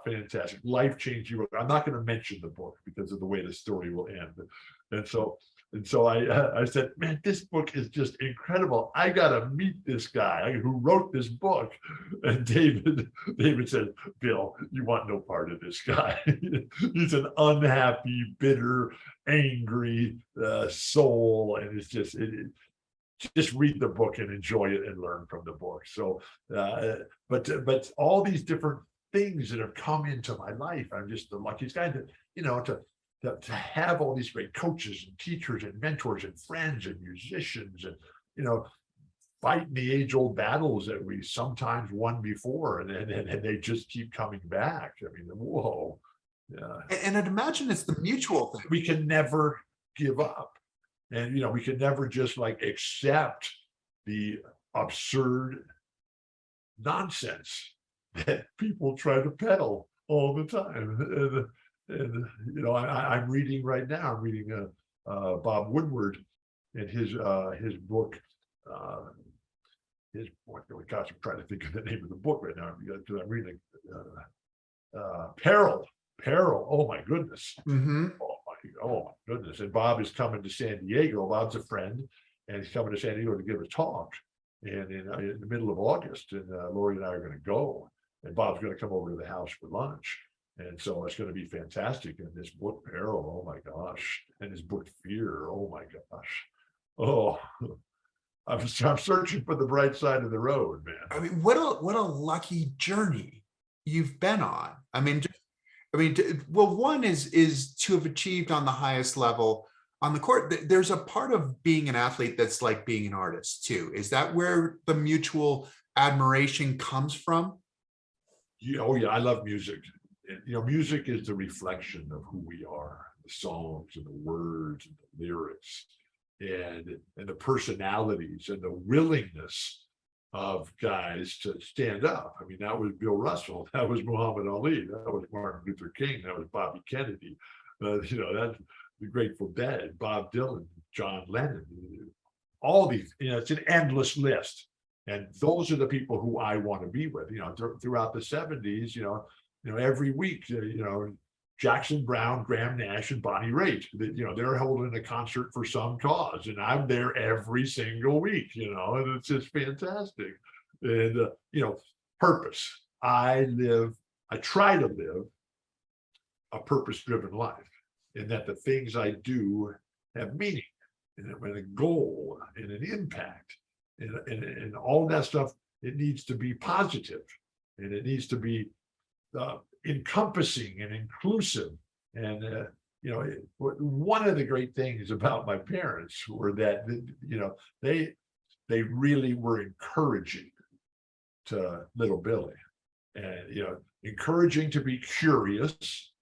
fantastic, life-changing book. I'm not going to mention the book because of the way the story will end. And so I said, man, this book is just incredible. I got to meet this guy who wrote this book. And David said, Bill, you want no part of this guy. He's an unhappy, bitter, angry soul. And it's just read the book and enjoy it and learn from the book. So, but all these different things that have come into my life, I'm just the luckiest guy to have all these great coaches and teachers and mentors and friends and musicians and, fighting the age-old battles that we sometimes won before, and they just keep coming back. I mean, whoa. Yeah. And I'd imagine it's the mutual thing. We can never give up. And, we can never just accept the absurd nonsense that people try to peddle all the time. And I'm reading right now. I'm reading Bob Woodward and his book. Gosh, I'm trying to think of the name of the book right now because I'm reading Peril. Oh my goodness. Mm-hmm. Oh my goodness. And Bob is coming to San Diego. Bob's a friend, and he's coming to San Diego to give a talk. And in the middle of August, and Lori and I are going to go. And Bob's going to come over to the house for lunch. And so it's going to be fantastic. And this book, Peril, oh my gosh. And his book, Fear, oh my gosh. Oh, I'm searching for the bright side of the road, man. I mean, what a lucky journey you've been on. Well, one is to have achieved on the highest level on the court. There's a part of being an athlete that's like being an artist too. Is that where the mutual admiration comes from? Yeah, oh yeah, I love music. Music is the reflection of who we are, the songs and the words and the lyrics and the personalities and the willingness of guys to stand up. I mean, that was Bill Russell, that was Muhammad Ali, that was Martin Luther King, that was Bobby Kennedy, that's the Grateful Dead, Bob Dylan, John Lennon, all these, it's an endless list. And those are the people who I want to be with, throughout the 70s, every week, Jackson Browne, Graham Nash, and Bonnie Raitt, they're holding a concert for some cause, and I'm there every single week, and it's just fantastic. And, purpose. I try to live a purpose-driven life, in that the things I do have meaning and a goal and an impact, and all that stuff. It needs to be positive, and it needs to be encompassing and inclusive. And one of the great things about my parents were that they really were encouraging to little Billy, and encouraging to be curious,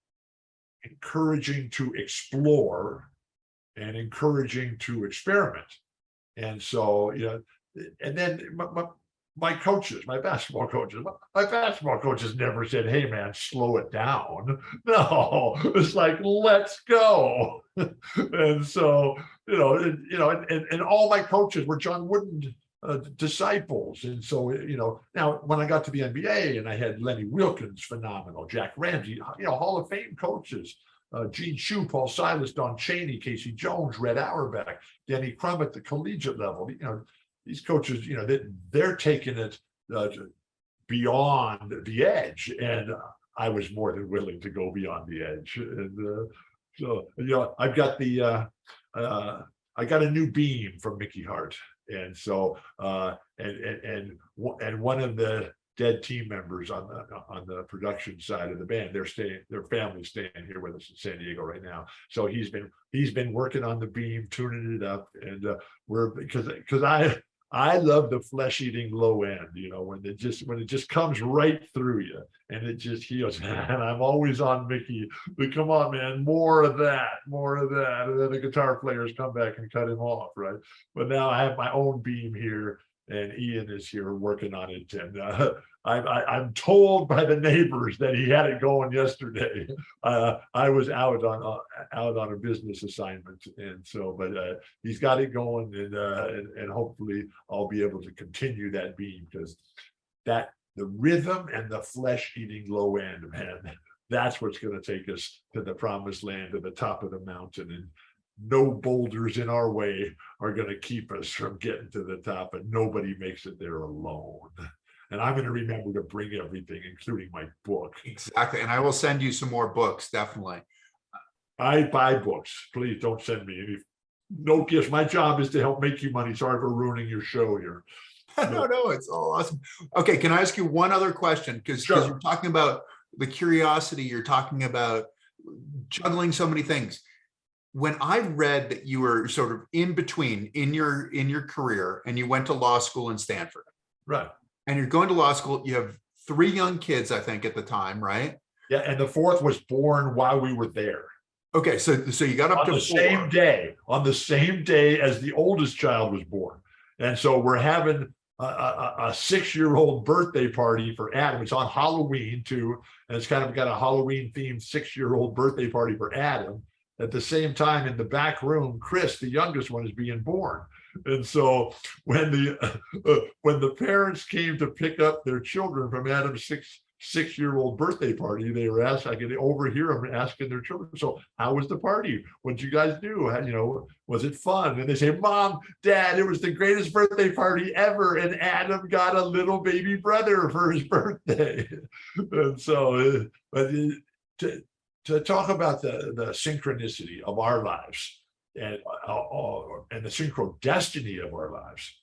encouraging to explore, and encouraging to experiment. And so and then my basketball coaches never said, hey man, slow it down. No, it's like, let's go. And so, and all my coaches were John Wooden disciples. And so, now when I got to the NBA and I had Lenny Wilkins, phenomenal, Jack Ramsey, Hall of Fame coaches, Gene Shue, Paul Silas, Don Chaney, Casey Jones, Red Auerbach, Denny Crum at the collegiate level, these coaches, they're taking it beyond the edge, and I was more than willing to go beyond the edge. And so, I've got I got a new beam from Mickey Hart, and so and one of the dead team members on the production side of the band. Their family's staying here with us in San Diego right now. So he's been working on the beam, tuning it up, and because I love the flesh-eating low end, when it just comes right through you and it just heals. And I'm always on Mickey, but come on, man, more of that. And then the guitar players come back and cut him off, right? But now I have my own beam here, and Ian is here working on it. And I'm told by the neighbors that he had it going yesterday. I was out on a business assignment, and so, but he's got it going, and hopefully I'll be able to continue that beam, because the rhythm and the flesh-eating low end, man, that's what's going to take us to the promised land, to the top of the mountain, and no boulders in our way are going to keep us from getting to the top, and nobody makes it there alone. And I'm going to remember to bring everything, including my book. Exactly. And I will send you some more books, definitely. I buy books. Please don't send me any. No gifts. My job is to help make you money. Sorry for ruining your show here. No, it's all awesome. Okay, can I ask you one other question? Because Sure. you're talking about the curiosity, you're talking about juggling so many things. When I read that you were sort of in between in your career, and you went to law school in Stanford, Right. and you're going to law school, you have 3 young kids, I think, at the time, right? Yeah, and the 4th was born while we were there. Okay, so you got up on to the 4. on the same day as the oldest child was born. And so we're having a 6-year-old birthday party for Adam. It's on Halloween too, and it's kind of got a Halloween themed 6-year-old birthday party for Adam. At the same time, in the back room, Chris, the youngest one, is being born. And so when the parents came to pick up their children from Adam's 6-year-old birthday party, they were asked, I could overhear them asking their children, so how was the party? What'd you guys do? Was it fun? And they say, Mom, Dad, it was the greatest birthday party ever. And Adam got a little baby brother for his birthday. And so, to talk about the synchronicity of our lives, and the synchro destiny of our lives.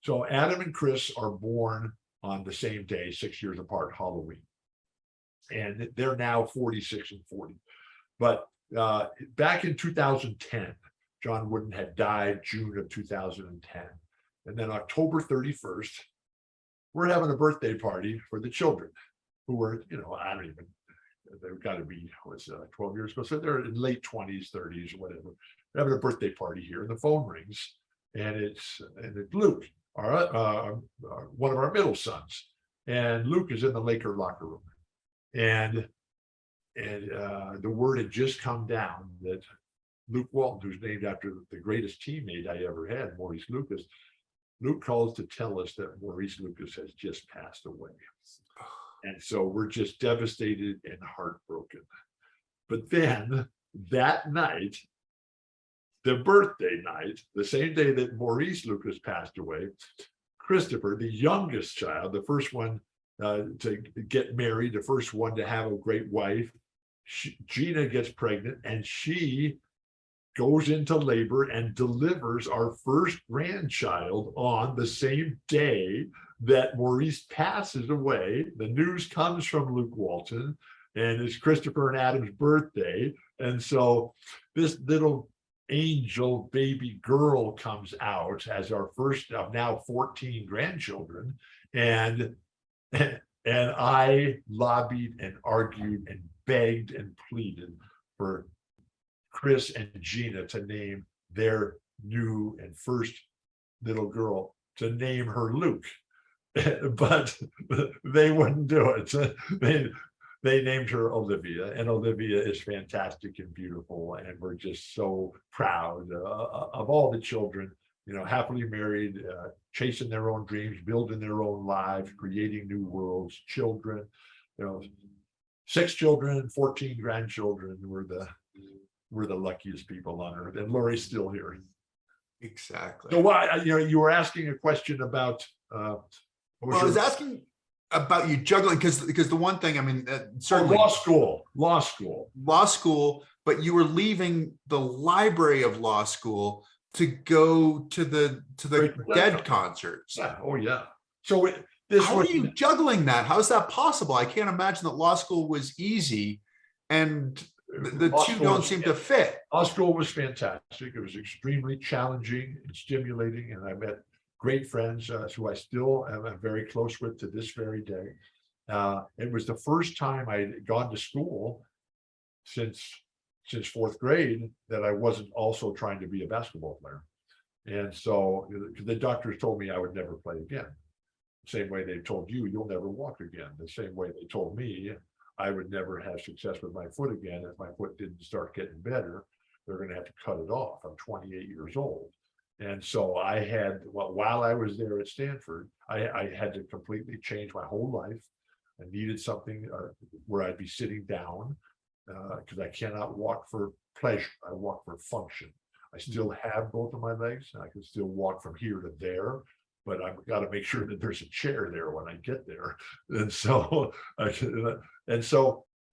So Adam and Chris are born on the same day, 6 years apart, Halloween. And they're now 46 and 40. But back in 2010, John Wooden had died June of 2010. And then October 31st, we're having a birthday party for the children who were, they've got to be, 12 years ago. So they're in late 20s, 30s, or whatever. We're having a birthday party here, and the phone rings, and it's Luke, one of our middle sons. And Luke is in the Laker locker room. And the word had just come down that Luke Walton, who's named after the greatest teammate I ever had, Maurice Lucas, Luke calls to tell us that Maurice Lucas has just passed away. And so we're just devastated and heartbroken. But then that night, the birthday night, the same day that Maurice Lucas passed away, Christopher, the youngest child, the first one to get married, the first one to have a great wife, Gina gets pregnant, and she goes into labor and delivers our first grandchild on the same day that Maurice passes away. The news comes from Luke Walton, and it's Christopher and Adam's birthday. And so this little angel baby girl comes out as our first of now 14 grandchildren. And I lobbied and argued and begged and pleaded for Chris and Gina to name their new and first little girl, to name her Luke. But they wouldn't do it. They named her Olivia, and Olivia is fantastic and beautiful, and we're just so proud of all the children, happily married, chasing their own dreams, building their own lives, creating new worlds. Children, 6 children, 14 grandchildren. We're the luckiest people on earth, and Lori's still here. Exactly. So why, you were asking a question about I was asking about you juggling, because the one thing, certainly law school, but you were leaving the library of law school to go to the Dead concerts. Yeah. Oh yeah. So this How are was you juggling that? How is that possible? I can't imagine that law school was easy and the law two school don't was seem to fit. law school was fantastic. It was extremely challenging and stimulating, and I met great friends who I still am very close with to this very day. It was the first time I'd gone to school since fourth grade that I wasn't also trying to be a basketball player. And so the doctors told me I would never play again. Same way they told you, you'll never walk again. The same way they told me I would never have success with my foot again. If my foot didn't start getting better, they're going to have to cut it off. I'm 28 years old. And so I had, well, while I was there at Stanford, I had to completely change my whole life. I needed something where I'd be sitting down because I cannot walk for pleasure. I walk for function. I still have both of my legs and I can still walk from here to there, but I've got to make sure that there's a chair there when I get there. And so,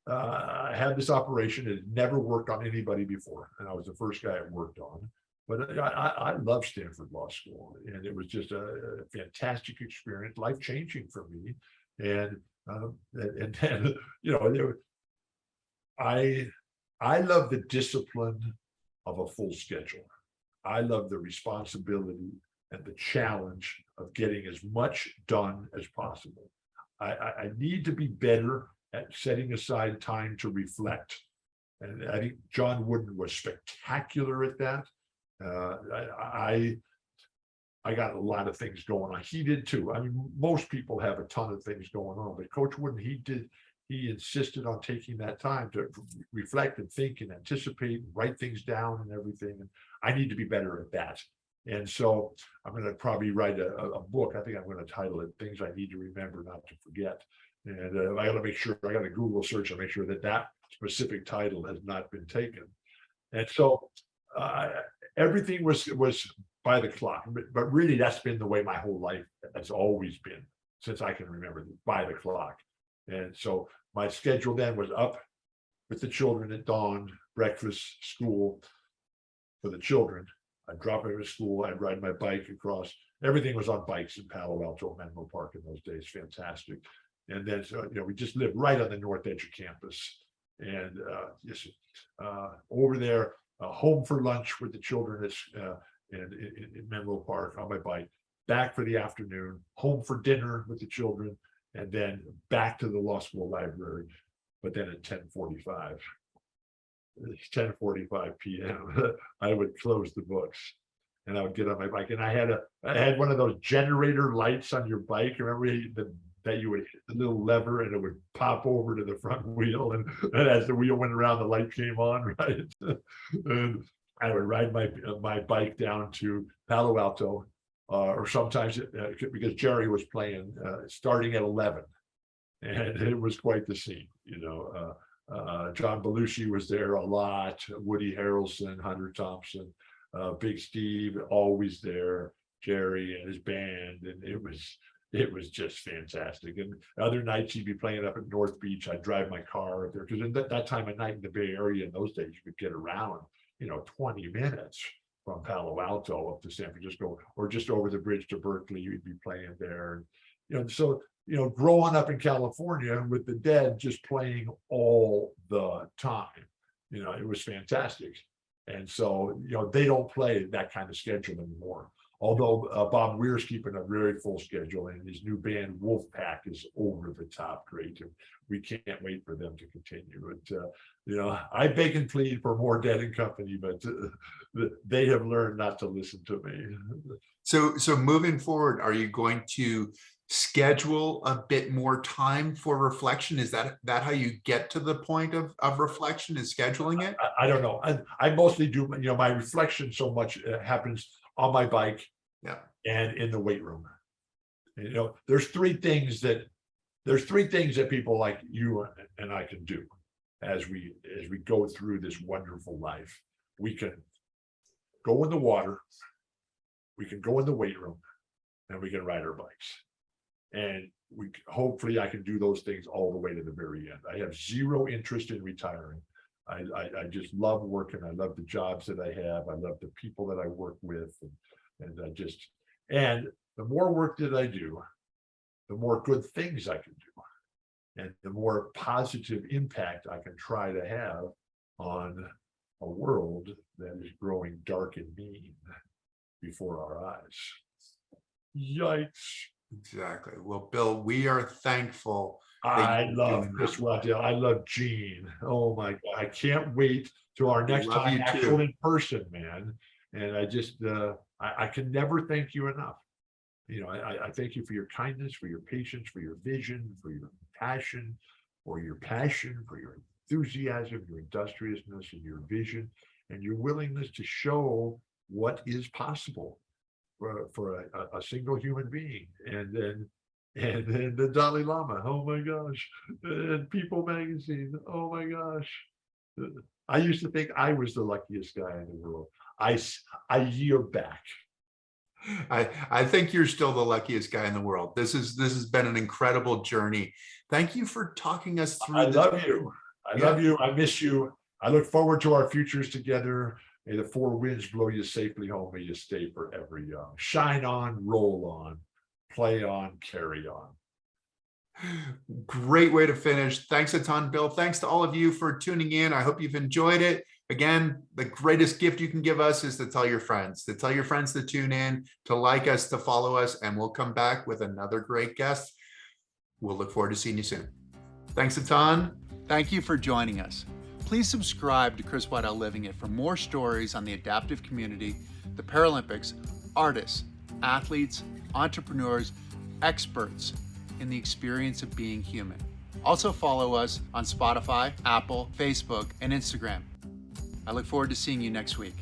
I had this operation. It had never worked on anybody before. And I was the first guy it worked on. But I love Stanford Law School, and it was just a fantastic experience, life-changing for me. And then, you know, I love the discipline of a full schedule. I love the responsibility and the challenge of getting as much done as possible. I need to be better at setting aside time to reflect. And I think John Wooden was spectacular at that. I got a lot of things going on. He did too. I mean, most people have a ton of things going on, but Coach Wooden, he insisted on taking that time to reflect and think and anticipate and write things down and everything. And I need to be better at that. And so I'm going to probably write a book. I think I'm going to title it Things I Need to Remember Not to Forget. And I got to make sure, I got to Google search and make sure that that specific title has not been taken. And so everything was by the clock, but really that's been the way my whole life has always been since I can remember, by the clock. And so my schedule then was up with the children at dawn, breakfast, school for the children. I'd drop them to school. I'd ride my bike across. Everything was on bikes in Palo Alto, Menlo Park in those days. Fantastic. And then, so, you know, we just lived right on the north edge of campus. And over there, home for lunch with the children in Menlo Park on my bike, back for the afternoon, home for dinner with the children, and then back to the law school library. But then at 10:45 p.m., I would close the books and I would get on my bike. And I had one of those generator lights on your bike. Remember that you would hit the little lever and it would pop over to the front wheel. And as the wheel went around, the light came on, right? And I would ride my bike down to Palo Alto, or sometimes because Jerry was playing starting at 11. And it was quite the scene, you know. John Belushi was there a lot, Woody Harrelson, Hunter Thompson, Big Steve, always there, Jerry and his band, and it was just fantastic. And other nights he'd be playing up at North Beach. I'd drive my car up there because at that time of night in the Bay Area in those days, you could get around, you know, 20 minutes from Palo Alto up to San Francisco, or just over the bridge to Berkeley. You'd be playing there, and you know, so you know, growing up in California with the Dead just playing all the time, you know, it was fantastic. And so, you know, they don't play that kind of schedule anymore. Although Bob Weir's keeping a very full schedule, and his new band Wolfpack is over the top great. And we can't wait for them to continue. But you know, I beg and plead for more Dead and Company, but they have learned not to listen to me. So moving forward, are you going to schedule a bit more time for reflection? Is that how you get to the point of reflection, is scheduling it? I don't know. I mostly do, you know, my reflection so much happens on my bike, yeah, and in the weight room. And, you know, there's three things that people like you and I can do as we go through this wonderful life. We can go in the water, we can go in the weight room, and we can ride our bikes. And hopefully I can do those things all the way to the very end. I have zero interest in retiring. I just love working. I love the jobs that I have. I love the people that I work with, and the more work that I do, the more good things I can do, and the more positive impact I can try to have on a world that is growing dark and mean before our eyes. Yikes. Exactly. Well, Bill, we are thankful. I love Chris Waddell. I love Gene. Oh my God. I can't wait to our next time actual in person, man. And I just, I can never thank you enough. You know, I thank you for your kindness, for your patience, for your vision, for your passion, for your enthusiasm, your industriousness, and your vision, and your willingness to show what is possible for a single human being. And then the Dalai Lama, oh my gosh, and People Magazine, oh my gosh. I used to think I was the luckiest guy in the world. I yield back. I think you're still the luckiest guy in the world. This has been an incredible journey. Thank you for talking us through. I love you. I love you. I miss you. I look forward to our futures together. May the four winds blow you safely home. May you stay forever young. Shine on, roll on, play on, carry on. Great way to finish. Thanks a ton, Bill. Thanks to all of you for tuning in. I hope you've enjoyed it. Again, the greatest gift you can give us is to tell your friends, to tune in, to like us, to follow us, and we'll come back with another great guest. We'll look forward to seeing you soon. Thanks a ton. Thank you for joining us. Please subscribe to Chris Waddell Living It for more stories on the adaptive community, the Paralympics, artists, athletes, entrepreneurs, experts in the experience of being human. Also follow us on Spotify, Apple, Facebook, and Instagram. I look forward to seeing you next week.